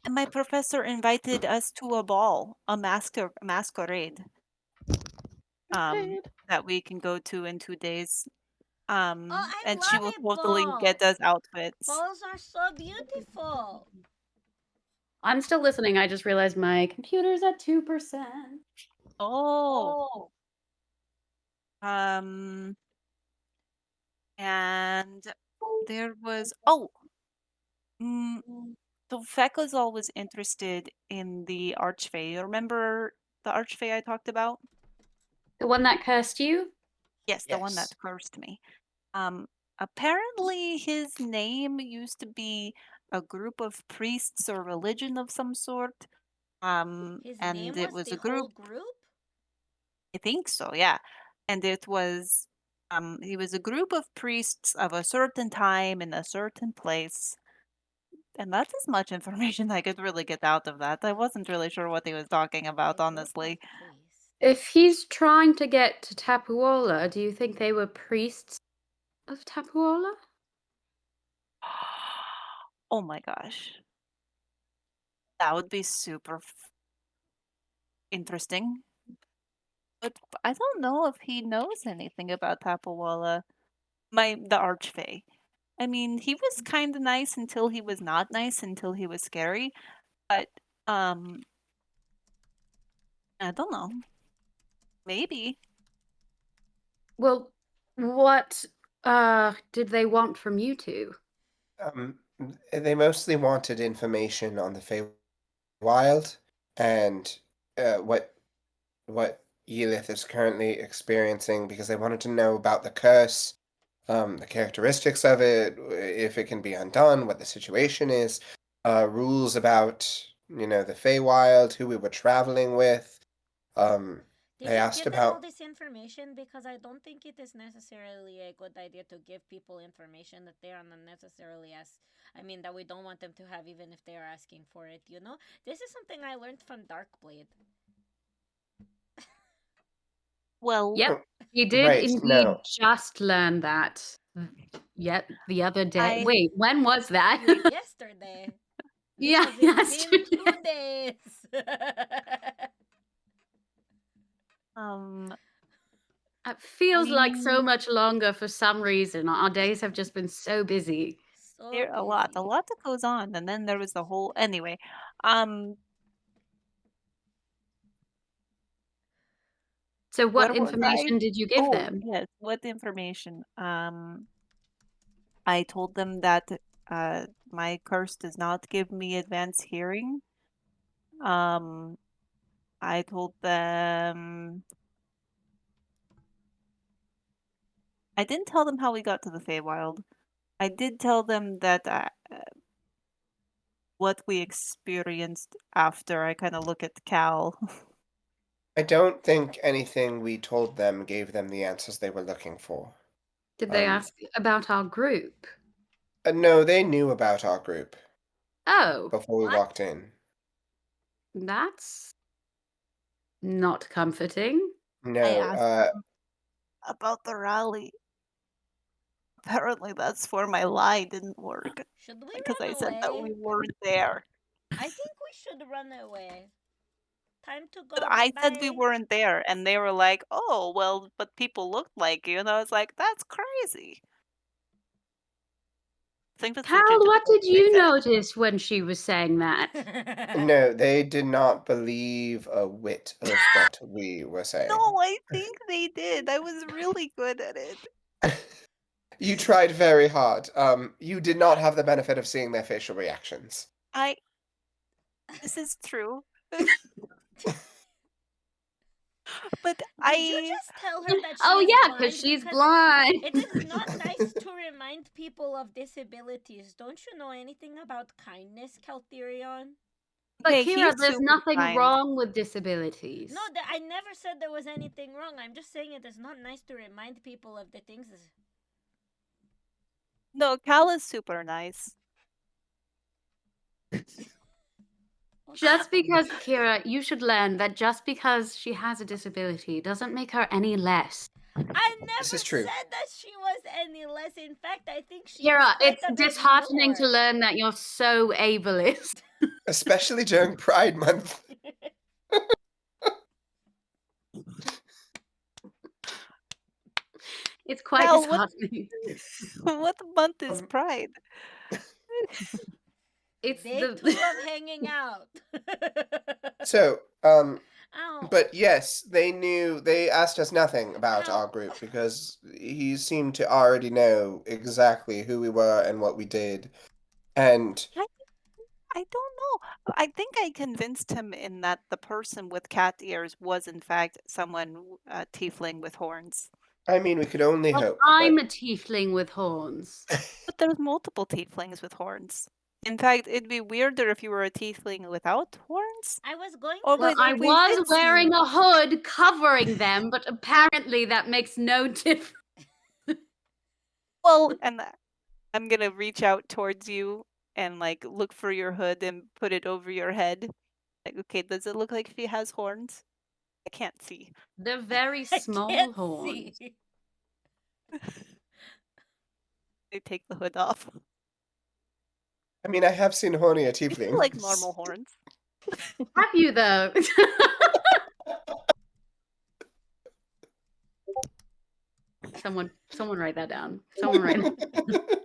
and my professor invited us to a ball, a masquerade Great. that we can go to in 2 days. Oh, I And she love will a totally ball. get us outfits. Balls are so beautiful. I'm still listening. I just realized my computer's at 2%. Oh. Um and there was mm, so Feko's always interested in the Archfey. You remember the Archfey I talked about? The one that cursed you? Yes, the one that yes. cursed me. Apparently his name used to be a group of priests or religion of some sort. His And name it was was the a whole group, group? I think so, yeah. And it was he was a group of priests of a certain time in a certain place. And that's as much information I could really get out of that. I wasn't really sure what he was talking about, A group of honestly. priests. If he's trying to get to Tapuola, do you think they were priests of Tapuola? Oh my gosh. That would be super interesting. But I don't know if he knows anything about Tapawala, the Archfey. I mean, he was kind of nice until he was not nice, until he was scary. But um, I don't know. Maybe. Well, what did they want from you two? Um, they mostly wanted information on the Feywild and what Elith is currently experiencing because they wanted to know about the curse, the characteristics of it, if it can be undone, what the situation is, rules about the Feywild, who we were traveling with. Um, If They you asked give them all about. this information, because I don't think it is necessarily a good idea to give people information that they are not necessarily that we don't want them to have, even if they are asking for it, you know? This is something I learned from Darkblade. Well, Yep, he did Right, indeed no. just learn that. Yet the other day. I- Wait, when was that? Yesterday. Yeah, Because it's been yesterday. 2 days. It feels like so mean, much longer for some reason. Our days have just been so busy. So there a lot busy. that goes on, and then there was the whole. Anyway, So what was I? information did you give Oh, them? yes. What information? I told them that my curse does not give me advanced hearing. I told them. I didn't tell them how we got to the Feywild. I did tell them that what we experienced after. I kind of look at Cal. I don't think anything we told them gave them the answers they were looking for. Did they ask about our group? No, they knew about our group Oh, before we What? walked in. that's not comforting. I No, asked them about the rally. Apparently, that's where my lie didn't work Should we because I run said that we away? weren't there. I think we should run away. Time to But go. I said we Bye-bye. weren't there, and they were like, "Oh, well, but people looked like you," and I was like, "That's crazy." I think that's Cal, legit. what did I you said. notice when she was saying that? no, they did not believe a whit of what we were saying. No, I think they did. I was really good at it. You tried very hard. You did not have the benefit of seeing their facial reactions. This is true. But Did you just tell her that she Oh is yeah, blind? because she's Because blind. it is not nice to remind people of disabilities. Don't you know anything about kindness, Caltherion? But hey, Kira, he's there's super nothing kind. wrong with disabilities. No, I never said there was anything wrong. I'm just saying it is not nice to remind people of the things. No, Cal is super nice. Just because, Kira, you should learn that just because she has a disability doesn't make her any less. I never This is true. said that she was any less. In fact, I think she Kira, is quite it's a bit disheartening more. to learn that you're so ableist. Especially during Pride Month. It's quite Cal, disheartening. what month is Pride? It's Day the 2 of hanging out. So, Ow. but yes, they asked us nothing about Ow. our group because he seemed to already know exactly who we were and what we did. And I don't know. I think I convinced him in that the person with cat ears was in fact someone tiefling with horns. I mean, we could only well, hope. I'm But a tiefling with horns. But there's multiple tieflings with horns. In fact, it'd be weirder if you were a tiefling without horns. I was going Or to Well, would I it say was fits wearing you? a hood covering them, but apparently that makes no difference. Well, and I'm gonna reach out towards you and like look for your hood and put it over your head. Like, okay, does it look like she has horns? I can't see. They're very I small can't horns. see. They take the hood off. I mean, I have seen hornier They tieflings. feel like normal horns. Have you though? Someone write that down. Someone write that.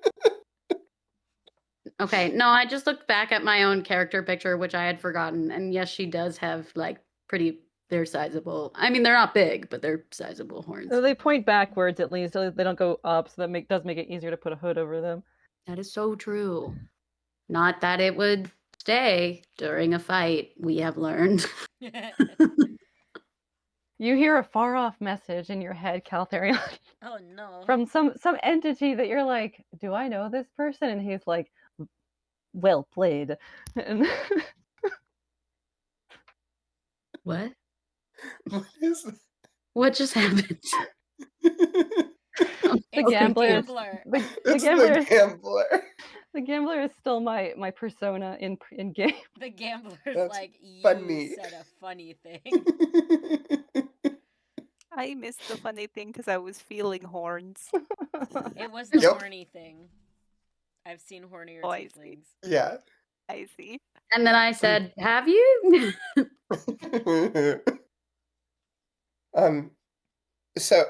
Okay, no, I just looked back at my own character picture, which I had forgotten, and yes, she does have like they're sizable. I mean, they're not big, but they're sizable horns. So they point backwards at least. They don't go up, so that does make it easier to put a hood over them. That is so true. Not that it would stay during a fight, we have learned. You hear a far off message in your head, Caltherion, Oh no. from some entity that you're like, do I know this person? And he's like, well played. And What? What is What just happened? The It's gambler is gambler. the It's gambler the is gambler. the gambler is still my persona in game. The gambler's That's like, you funny. said a funny thing. I missed the funny thing because I was feeling horns. It was the Yep. horny thing. I've seen hornier Oh, I see. tieflings. Yeah. I see. And then I said, "Have you?" So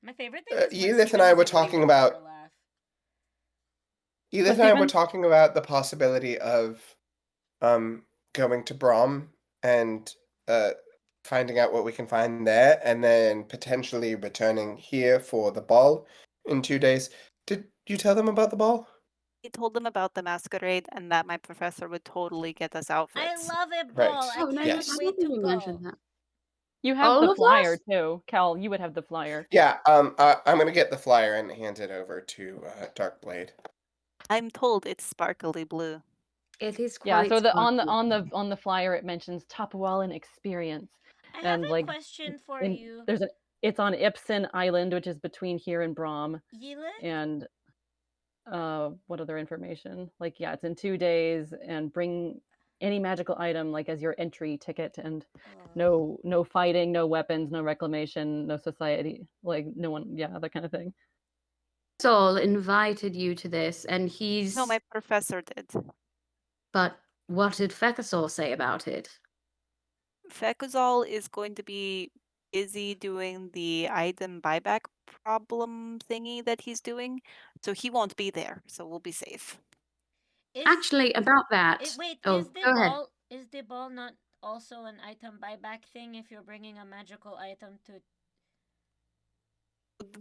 My favorite thing is when Edith and Steven I were doesn't really talking want to about hear laugh. Edith What's and I were even? talking about the possibility of going to Brom and finding out what we can find there, and then potentially returning here for the ball in 2 days. Did you tell them about the ball? I told them about the masquerade and that my professor would totally get us I outfits. love it, Right. ball. I Oh no, cannot Yes. I wait don't think to you go. mentioned that. You have All the of flyer us? too, Cal. You would have the flyer. Yeah. I'm gonna get the flyer and hand it over to Darkblade. I'm told it's sparkly blue. It is Yeah. quite So sparkly. on the flyer it mentions Tapawalan experience, I have and a like question for in, you. it's on Ipsen Island, which is between here and Brom, Yilith? and what other information? Like, yeah, it's in 2 days, and bring any magical item like as your entry ticket, and no fighting, no weapons, no reclamation, no society, like no one, yeah, that kind of thing. Sol invited you to this, and he's. No, my professor did. But what did Fekasol say about it? Fekuzal is going to be busy doing the item buyback problem thingy that he's doing, so he won't be there. So we'll be safe. Actually, about that. Wait, Oh, is the go ahead. ball is the ball not also an item buyback thing if you're bringing a magical item to?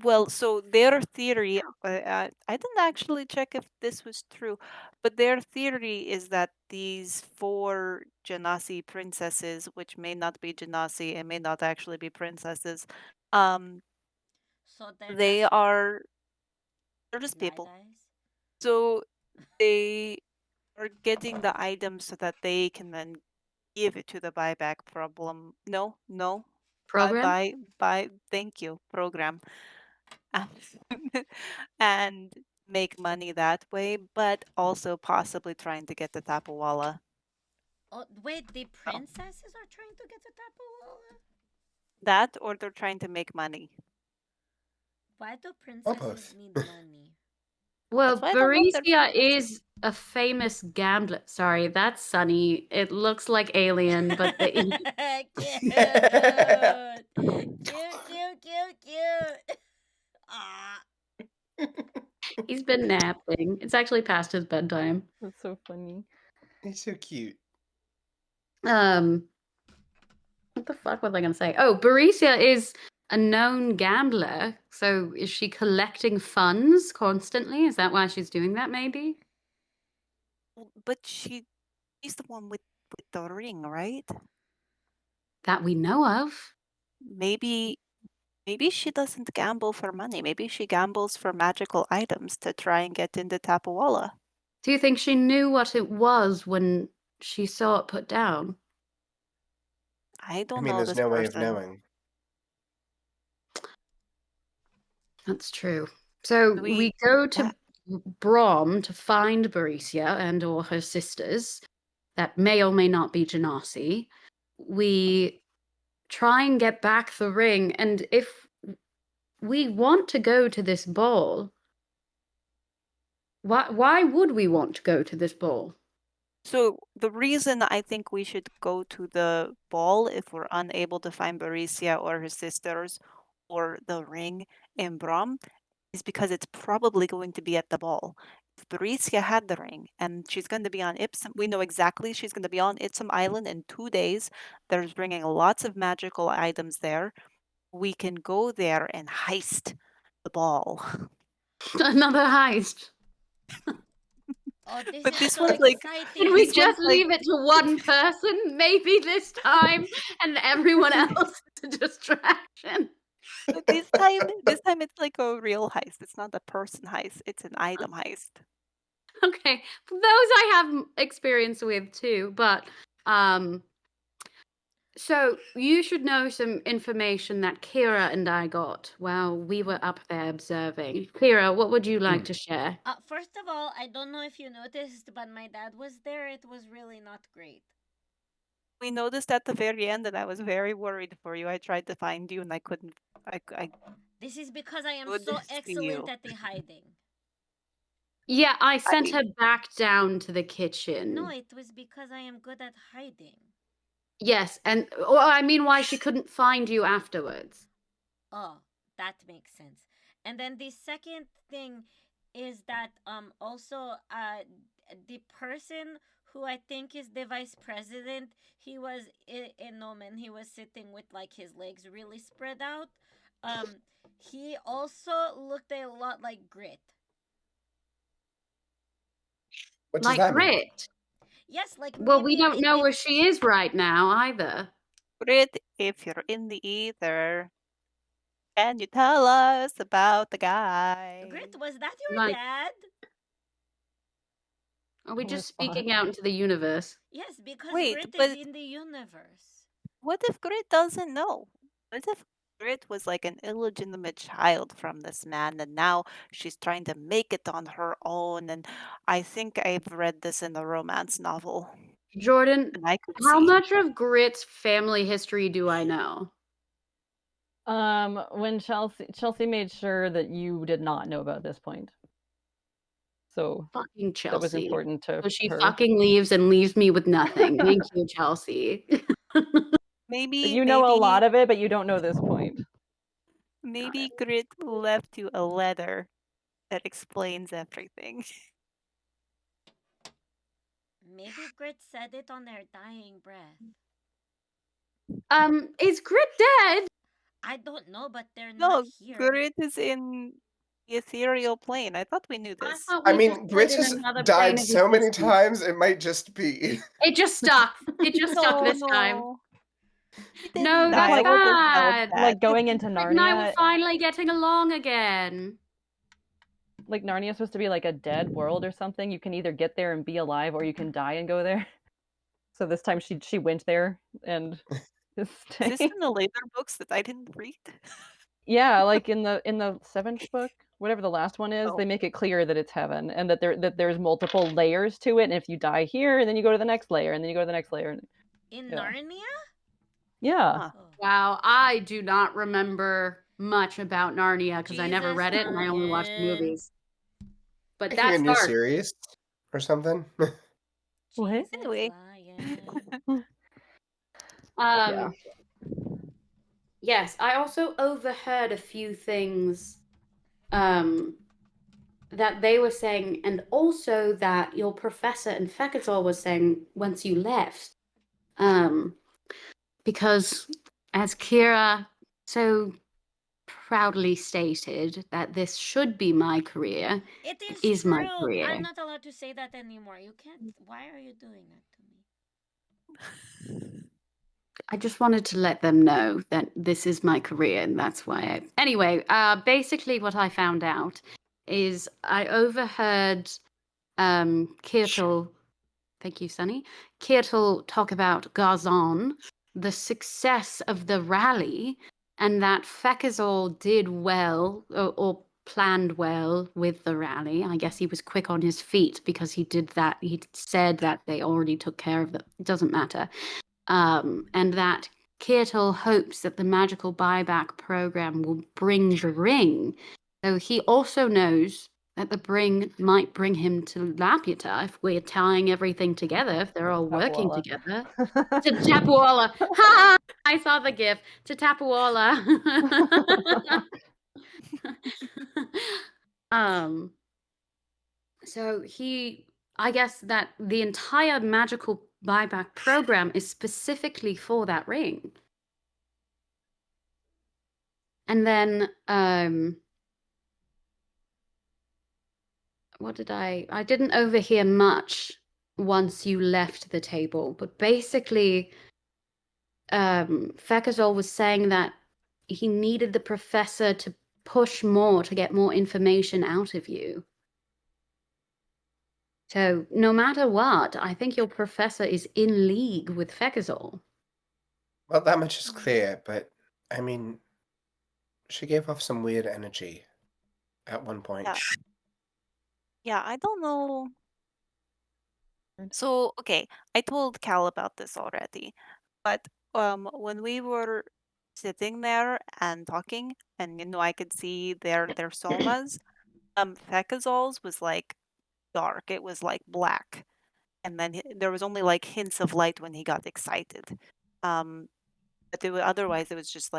Well, so their theory, I didn't actually check if this was true, but their theory is that these 4 Genasi princesses, which may not be Genasi and may not actually be princesses, So they're they just are they're just people. lies? So they are getting the items so that they can then give it to the buyback problem. No, Program? buy. Thank you, program. And make money that way, but also possibly trying to get the Tapawala. Oh wait, the princesses are trying to get the Tapawala? That or they're trying to make money. Why do Or princesses both. need money? Well, That's why I don't know if they're Baricia princesses. is a famous gambler. Sorry, that's Sunny. It looks like Alien, but the Cute. Ah. he's been napping. It's actually past his bedtime. That's so funny. He's so cute. What the fuck was I gonna say? Oh, Baricia is a known gambler. So is she collecting funds constantly? Is that why she's doing that? Maybe. But she's the one with the ring, right? That we know of. Maybe she doesn't gamble for money. Maybe she gambles for magical items to try and get into Tapawala. Do you think she knew what it was when she saw it put down? I don't I mean, know there's this no way of person. knowing. That's true. So we go to Brom to find Baricia and or her sisters that may or may not be Genasi. We try and get back the ring, and if we want to go to this ball, why would we want to go to this ball? So the reason I think we should go to the ball if we're unable to find Baricia or her sisters or the ring in Brom is because it's probably going to be at the ball. If Baricia had the ring and she's going to be on Ipsum, we know exactly she's going to be on Ipsum Island in 2 days. There's bringing lots of magical items there. We can go there and heist the ball. Another heist. Oh, this But is this so one's like- exciting. Can we This just one's like- leave it to one person, maybe this time, and everyone else is a distraction? But this time it's like a real heist. It's not a person heist. It's an item heist. Okay, those I have experience with too, but So you should know some information that Kira and I got while we were up there observing. Kira, what would you like to share? First of all, I don't know if you noticed, but my dad was there. It was really not great. We noticed at the very end, and I was very worried for you. I tried to find you, and I couldn't. I This is because I am could so see excellent you. at the hiding. Yeah, I sent I- her back down to the kitchen. No, it was because I am good at hiding. Yes, and well, I mean why she couldn't find you afterwards. Oh, that makes sense. And then the second thing is that also the person who I think is the vice president, he was in Omen. He was sitting with like his legs really spread out. He also looked a lot like Grit. What does Like that mean? Grit. Yes, like Well, we maybe don't know if where she is right now either. Grit, if you're in the ether, can you tell us about the guy? Grit, was that your Like, dad? are we On the just spot. speaking out into the universe? Yes, because Wait, Grit is but in the universe. what if Grit doesn't know? What if Grit was like an illegitimate child from this man, and now she's trying to make it on her own? And I think I've read this in a romance novel, Jordan, and I could how see. much of Grit's family history do I know? When Chelsea made sure that you did not know about this point. So Fucking Chelsea. that was important to So she her. fucking leaves and leaves me with nothing. Thank you, Chelsea. Maybe You know a lot of it, but you don't know this point. maybe Grit left you a letter that explains everything. Maybe Grit said it on their dying breath. Is Grit dead? I don't know, but they're No, not here. Grit is in the ethereal plane. I thought we knew I this. thought I we mean, just Grit lived in has another died plane of so many existence. times, it might just be. It just stuck. It just stuck No, this time. no. He No, didn't that's die. I would have felt bad. bad. Like going into Grit and I were Narnia, finally getting along again. like Narnia's supposed to be like a dead world or something. You can either get there and be alive, or you can die and go there. So this time she went there and is Is this staying. in the later books that I didn't read? Yeah, like in the seventh book, whatever the last one is, Oh. they make it clear that it's heaven and that there's multiple layers to it. And if you die here, then you go to the next layer, and then you go to the next layer. In Yeah. Narnia? Yeah. Huh. Oh. Wow, I do not remember much about Narnia because I never Jesus, read it and I only watched the Ryan. movies. But Making a that's new dark. series or something. What? Jesus, Anyway. Lion. Yeah. Yes, I also overheard a few things that they were saying, and also that your professor and Fekazor was saying once you left. Because as Kira so proudly stated that this should be my career, It it is is my true. career. I'm not allowed to say that anymore. You can't. Why are you doing that to me? I just wanted to let them know that this is my career, and that's why Anyway, basically what I found out is I overheard Kirtle, thank you, Sunny, Kirtle talk about Garzon, the success of the rally, and that Fekazor did well, or planned well with the rally. I guess he was quick on his feet because he did that. He said that they already took care of it. It doesn't matter. And that Kirtle hopes that the magical buyback program will bring the ring. So he also knows that the bring might bring him to Laputa if we're tying everything together, if they're all working Tapawala. together. To Tapawala. Ha! I saw the gif. To Tapawala. So I guess that the entire magical buyback program is specifically for that ring. And then what did I didn't overhear much once you left the table, but basically Fekazol was saying that he needed the professor to push more to get more information out of you. So no matter what, I think your professor is in league with Fekazol. Well, that much is clear, but I mean, she gave off some weird energy at one point. Yeah. Yeah, I don't know. So, okay, I told Cal about this already, but when we were sitting there and talking, and I could see their somas, Fekazol's was like dark. It was like black, and then there was only like hints of light when he got excited. But otherwise it was just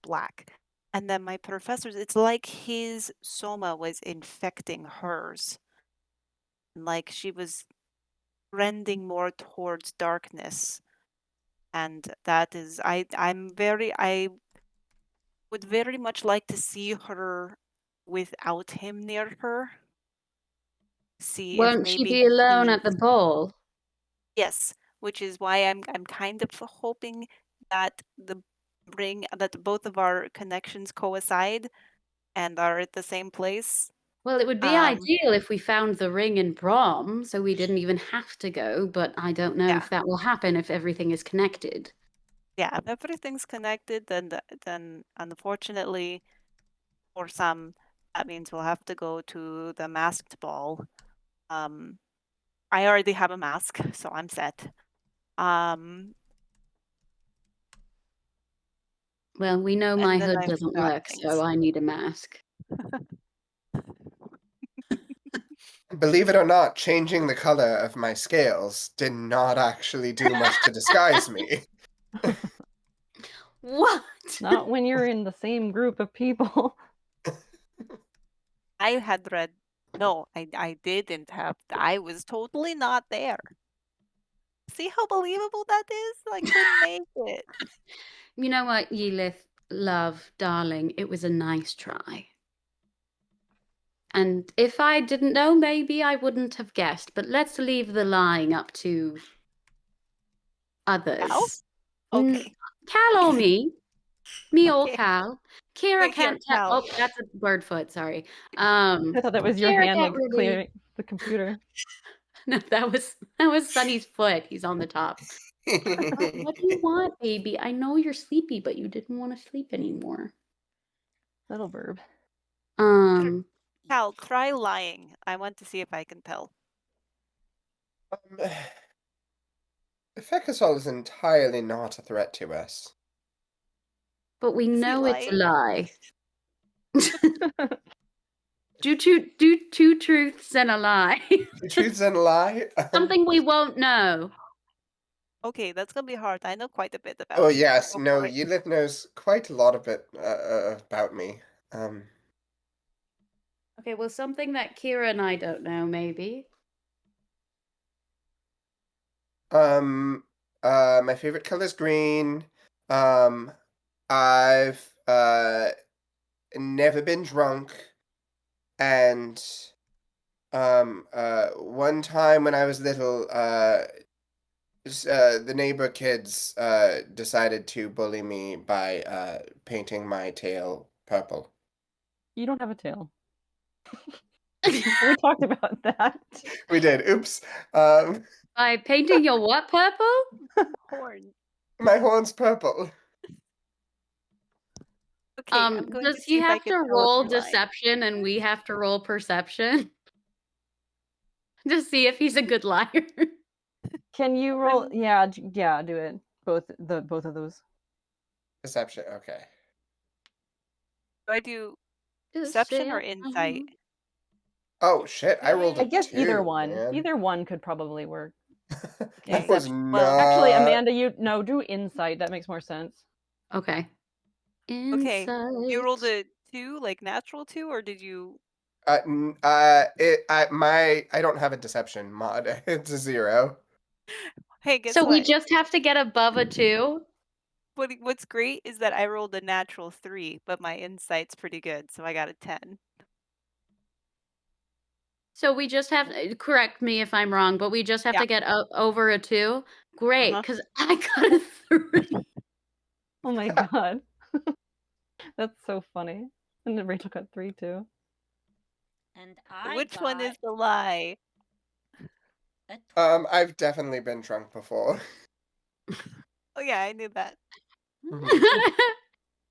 black. And then my professors, it's like his soma was infecting hers, like she was trending more towards darkness, and that is I would very much like to see her without him near her. See if Won't she maybe be alone he at the ball? Yes, which is why I'm kind of hoping that both of our connections coincide and are at the same place. Well, it would be Um, ideal if we found the ring in Brom, so we didn't even have to go, but I don't know Yeah. if that will happen if everything is connected. yeah, if everything's connected, then unfortunately, for some, that means we'll have to go to the masked ball. I already have a mask, so I'm set. Well, we know And my then hood I doesn't forgot work, things. so I need a mask. Believe it or not, changing the color of my scales did not actually do much to disguise me. What? Not when you're in the same group of people. I had read. No, I didn't have. I was totally not there. See how believable that is? I couldn't make it. You know what, Yelith, love, darling, it was a nice try. And if I didn't know, maybe I wouldn't have guessed. But let's leave the lying up to others. Cal? Okay. Cal or me? Me or Okay. Cal? Kira Right here, can't tell. Cal. Oh, that's a bird foot. Sorry. I thought that was your Kira hand can't like really. clearing the computer. No, that was Sunny's foot. He's on the top. What do you want, baby? I know you're sleepy, but you didn't want to sleep anymore. Little verb. Cal, try lying. I want to see if I can tell. Fekasol is entirely not a threat to us. But we Is he know it's a lying? lie. Do two truths and a lie. The truth's in a lie. Something we won't know. Okay, that's gonna be hard. I know quite a bit about Oh you. yes, Go no, for it. Yelith knows quite a lot of it about me. Okay, well, something that Kira and I don't know, maybe. My favorite color is green. I've never been drunk, and one time when I was little, the neighbor kids decided to bully me by painting my tail purple. You don't have a tail. We talked about that. We did. Oops. By painting your what purple? Horn. My horn's purple. Okay, I'm going to Does see he if I have can to tell if roll you're lying. deception and we have to roll perception? To see if he's a good liar. Can you roll? Yeah, do it. Both of those. Deception. Okay. Do I do Just deception or say insight? Oh shit! I rolled I a guess 2, either one. man. Either one could probably work. That Okay. was Well, not. Actually, Amanda, do insight. That makes more sense. Okay. Okay. Insight. You rolled a 2, like natural 2, or did you? I don't have a deception mod. It's a 0. Hey, guess So what? we just have to get above a 2? What's great is that I rolled a natural 3, but my insight's pretty good, so I got a 10. So we just have, correct me if I'm wrong, but we just have Yeah. to get over a 2? Great, Uh-huh. because I got a 3. Oh my god. That's so funny. And then Rachel got 3 too. And I Which one is got the lie? a 12. I've definitely been drunk before. Oh yeah, I knew that.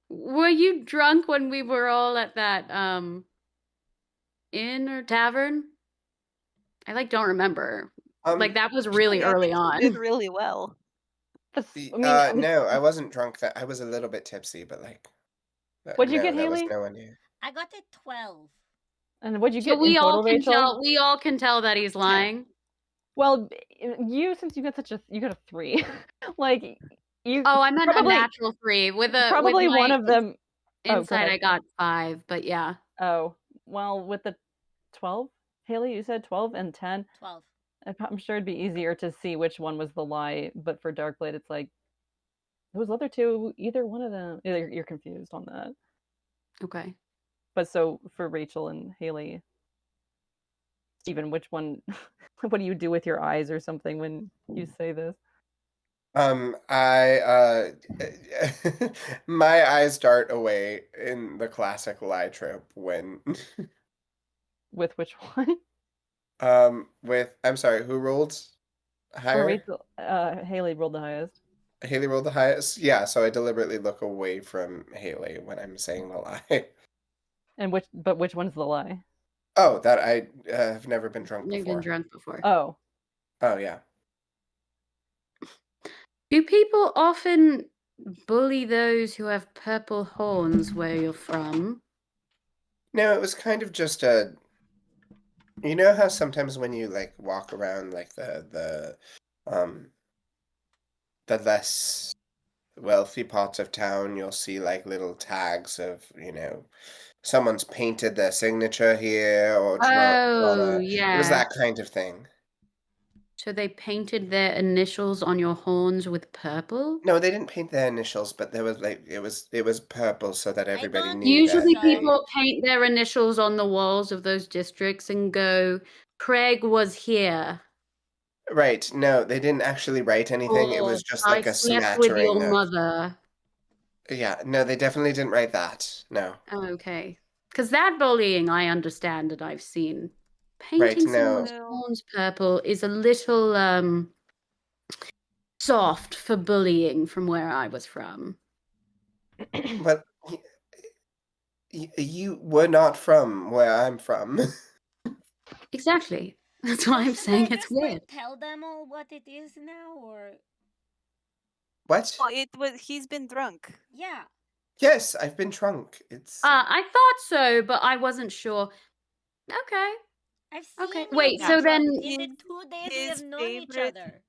Were you drunk when we were all at that inn or tavern? I don't remember. That was really Yeah, I early think you did on. really well. No, I wasn't drunk. That I was a little bit tipsy, but What'd you no, get, that was Haley? nowhere near. I got it 12. And what'd you So get in total, Rachel? we all can tell that he's lying. Well, you, since you got you got a 3. Like you. Oh, I meant probably, a natural 3 with probably with one of them. Inside, go I got 5, but yeah. Oh, well, with the 12, Haley, you said 12 and 10. 12. I'm sure it'd be easier to see which one was the lie, but for Darkblade, it's like those other two, either one of them. You're confused on that. Okay. But so for Rachel and Haley, Stephen, which one? What do you do with your eyes or something when you say this? I my eyes dart away in the classic lie trope when With which one? I'm sorry, who rolled higher? Rachel, Haley rolled the highest. Haley rolled the highest. Yeah, so I deliberately look away from Haley when I'm saying the lie. And which one's the lie? Oh, that I have never been drunk You've before. been drunk before. Oh. Oh yeah. Do people often bully those who have purple horns where you're from? No, it was kind of just a. You know how sometimes when you walk around the less wealthy parts of town, you'll see little tags of someone's painted their signature here or drawn Oh, a. It was yeah. that kind of thing. So they painted their initials on your horns with purple? No, they didn't paint their initials, but there was it was purple so that everybody don't knew that. Usually so. people paint their initials on the walls of those districts and go, Craig was here. Right. No, they didn't actually write anything. It Or was just I like a slept with your smattering of. mother. Yeah, no, they definitely didn't write that. No. Okay. Because that bullying I understand and I've seen. Right, Painting no. someone's horns purple is a little soft for bullying from where I was from. But you were not from where I'm from. Exactly. That's why I'm Should saying I it's just weird. tell them all what it is now, or What? Well, he's been drunk. yeah? Yes, I've been drunk. It's I thought so, but I wasn't sure. Okay. I've seen Okay. you Wait, be so then drunk in the 2 days we have his known each favorite- other.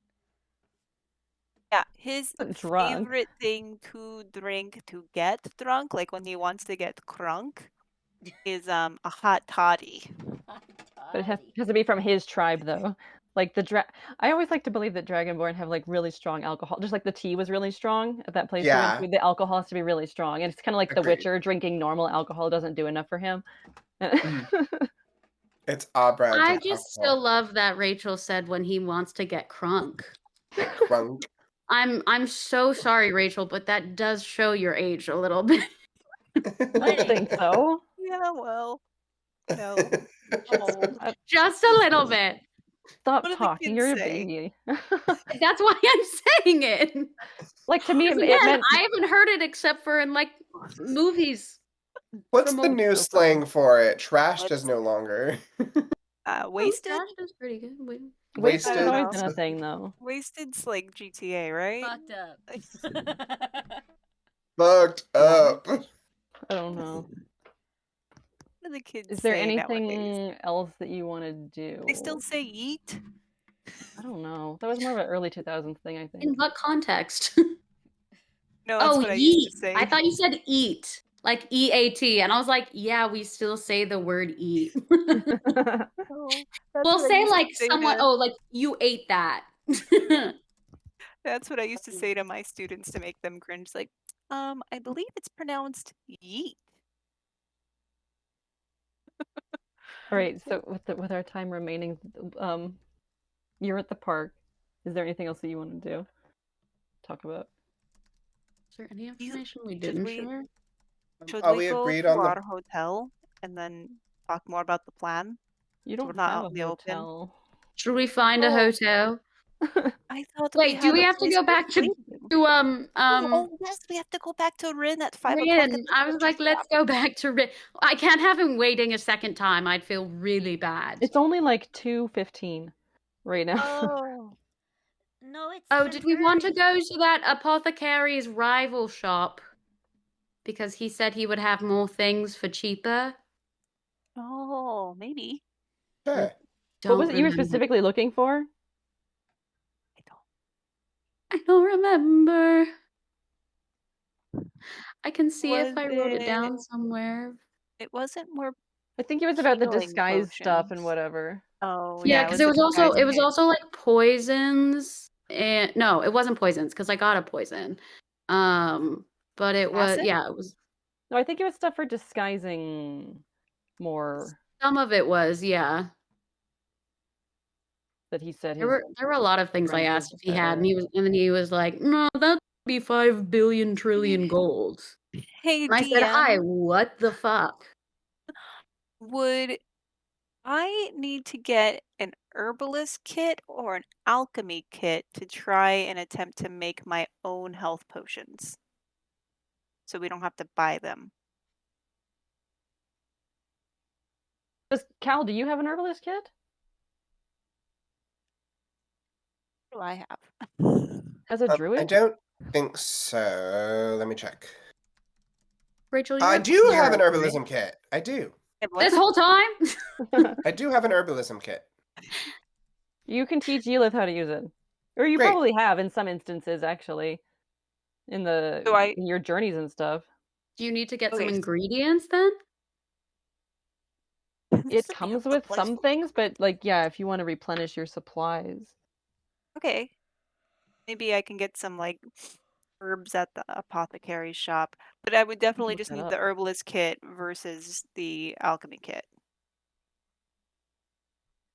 Yeah, his Drunk. favorite thing to drink to get drunk, like when he wants to get crunk, is a hot toddy. But it has to be from his tribe, though. Like I always like to believe that dragonborn have really strong alcohol. Just like the tea was really strong at that place we went Yeah. to, the alcohol has to be really strong. And it's kind of like Agreed. The Witcher, drinking normal alcohol doesn't do enough for him. It's our brand I of just alcohol. still love that Rachel said when he wants to get crunk. Crunk. I'm so sorry, Rachel, but that does show your age a little bit. I don't think so. Yeah, well, no. I'm old. Just a little bit. Stop What do the talking. kids You're a say? baby. That's why I'm saying it. Like, to me, it Again, meant I haven't heard it except for in movies. What's from the old new stuff. slang for it? Trashed What's- is no longer. Wasted? Oh, that's pretty good. wasted has I always don't been a thing, though. Wasted's like GTA, right? Fucked up. Fucked up. I don't know. What do the kids Is there say anything nowadays? else that you want to do? They still say eat? I don't know. That was more of an early 2000s thing, I think. In what contest? No, that's what I used to say. I thought you said eat, like EAT, and I was like, yeah, we still say the word eat. Oh, We'll what I say used to like say someone, to- oh, like you ate that. That's what I used to say to my students to make them cringe. Like, I believe it's pronounced yeet. All right, so with our time remaining, you're at the park. Is there anything else that you want to do? Talk about? Is there any information we should didn't we- share? Should Are we we go agreed to on the- our hotel and then talk more about the plan? You So don't we're not have out a in the open. hotel. Should we find a Oh. hotel? I thought Wait, do had we a have to place go for back to waiting. to Yes, we have to go back to Rin at 5 o'clock. Rin? I was like, let's go back to Rin. I can't have him waiting a second time. I'd feel really bad. It's only like 2:15 right now. Oh. No, it's Oh, did we want to 10:30. go to that apothecary's rival shop? Because he said he would have more things for cheaper. Oh, maybe. Sure. What was it you were remember. specifically looking for? I don't remember. I can see if I wrote it down somewhere. It wasn't more. I think it was about the healing disguise stuff and potions. whatever. Oh, Yeah, yeah. because it was disguising it. also like poisons, and no, it wasn't poisons because I got a poison. But it was Acid? it was No, I think it was stuff for disguising more some of it was that he said there his were a lot of things I friend asked was if he had, better. and then he was like, no, that'd be 5 billion trillion gold. Hey, And I said, hi, DM, what the fuck? would I need to get an herbalist kit or an alchemy kit to try and attempt to make my own health potions? So we don't have to buy them. Cal, do you have an herbalist kit? What do I have? As a druid? I don't think so. Let me check. Rachel, I you're a do have an cleric, herbalism right? kit. I do. This whole time? I do have an herbalism kit. You can teach Yelith how to use it. Or you Great. probably have in some instances, actually. In your journeys and stuff. Do you need to get some Okay. ingredients then? It comes with some things, but like, yeah, if you want to replenish your supplies. Okay. Maybe I can get some like herbs at the apothecary shop, but I would definitely Look just that need up. the herbalist kit versus the alchemy kit.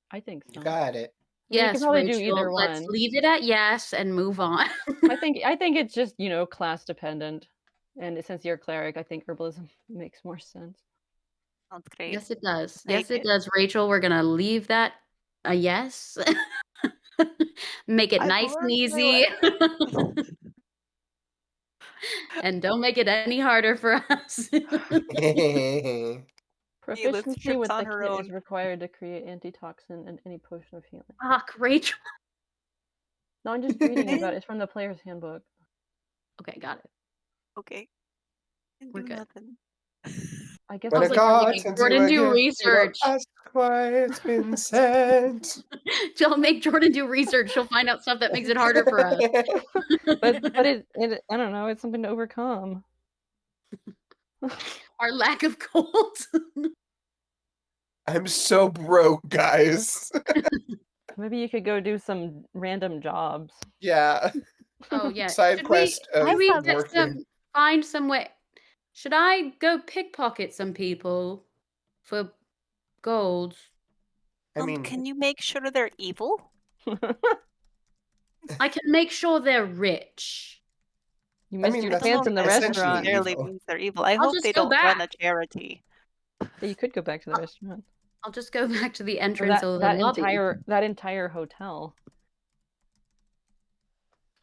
I think so. You got it. You Yes, can probably Rachel, do either let's one. leave it at yes and move on. I think it's just, class dependent. And since you're a cleric, I think herbalism makes more sense. Sounds great. Yes, it does. Take Yes, it it. does. Rachel, we're gonna leave that a yes. Make it I've nice and learned my easy. lesson. And don't make it any harder for us. Proficiency trips with on the her kit own. is required to create antitoxin and any potion of healing. Fuck, Rachel. No, I'm just reading about it. It's from the player's handbook. Okay, got it. Okay. Didn't We're do good. nothing. I guess When it's a like like god making sends Jordan you a do gift, research. you don't ask why it's been sent. She'll make Jordan do research. She'll find out stuff that makes it harder for us. but it I don't know, it's something to overcome. Our lack of gold. I'm so broke, guys. Maybe you could go do some random jobs. Yeah. Oh yeah. Side quest of Should we working. find some way? Should I go pickpocket some people for gold? I mean, can you make sure they're evil? I can make sure they're rich. You missed your that's chance in the essentially restaurant. Necessarily evil. means they're evil. I I'll hope just they go don't run back. a charity. Yeah, you could go back to the restaurant. I'll just go back to the Or entrance of the lobby. that entire hotel.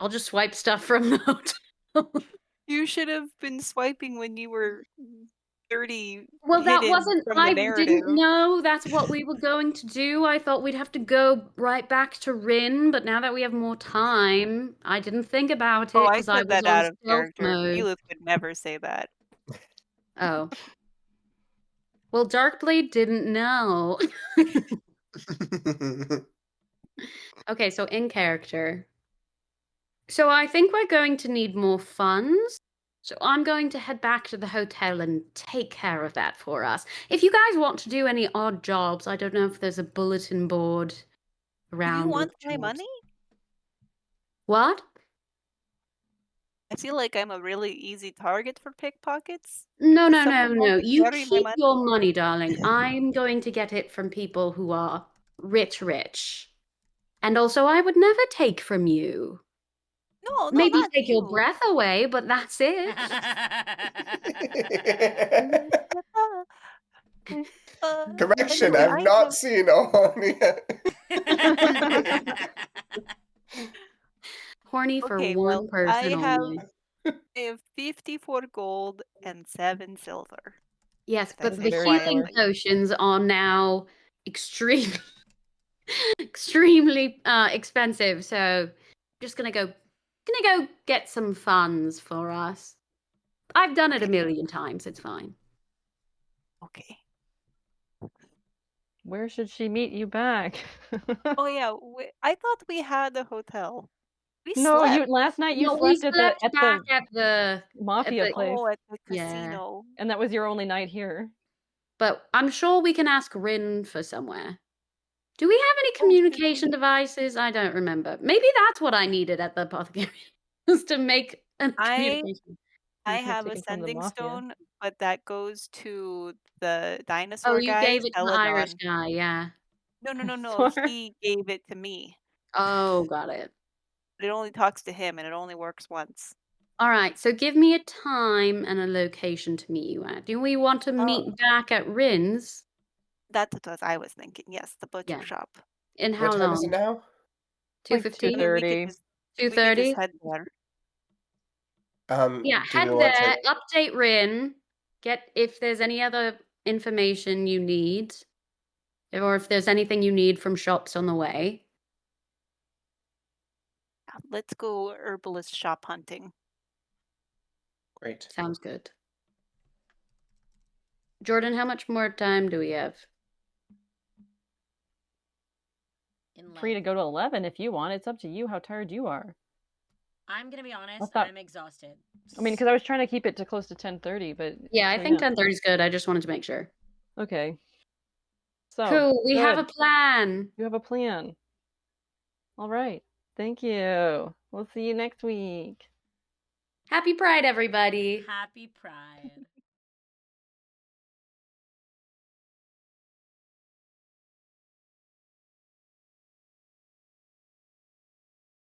I'll just swipe stuff from the hotel. You should have been swiping when you were 30. Well, that wasn't. From the I narrative. didn't know that's what we were going to do. I thought we'd have to go right back to Rin, but now that we have more time, I didn't think about it Oh, I because I said was that on out of stealth character. mode. Elith would never say that. Oh. Well, Darkblade didn't know. Okay, so in character. So I think we're going to need more funds. So I'm going to head back to the hotel and take care of that for us. If you guys want to do any odd jobs, I don't know if there's a bulletin board around. Do you want with my jobs. money? What? I feel like I'm a really easy target for pickpockets. No. Does someone want to You carry my keep money? your money, darling. I'm going to get it from people who are rich. And also, I would never take from you. No, Maybe not take you. your breath away, but that's it. Correction, Anyway, I've not seen a horn yet. horny for Okay, one well, person only. I have 54 gold and 7 silver. Yes, If but that's the very any healing similar. help. potions are now extremely, extremely expensive. So, just gonna go get some funds for us. I've done it a million times. It's fine. Okay. Where should she meet you back? Oh yeah, I thought we had a hotel. We No, slept. last night you No, we slept slept at back the at the mafia place, Oh, at the Yeah. casino. and that was your only night here. But I'm sure we can ask Rin for somewhere. Do we have any Oh, should we? communication devices? I don't remember. Maybe that's what I needed at the apothecary, was to make a communication. I You can have a take it from the sending mafia. stone, but that goes to the Oh, dinosaur you guy, gave it to the Irish Celadon. guy, yeah. No. Sure. He gave it to me. Oh, got it. But it only talks to him and it only works once. All right, so give me a time and a location to meet you at. Do we want to meet back at Rin's? That's what I was thinking. Yes, the butcher Yeah. shop. In What how time is it long? now? Two Like 15? I mean, we 2:30. could just 2:30? head there. Yeah, Do we head want there, to? update Rin, get if there's any other information you need, or if there's anything you need from shops on the way. Let's go herbalist shop hunting. Great. Sounds good. Jordan, how much more time do we have? Free to go to 11 if you want. It's up to you how tired you are. I'm gonna be honest. thought- I'm exhausted. I mean, because I was trying to keep it to close to 10:30, but Yeah, I so think yeah. 10:30 is good. I just wanted to make sure. Okay. So Cool, we have a good. plan. You have a plan. All right. Thank you. We'll see you next week. Happy Pride, everybody. Happy Pride.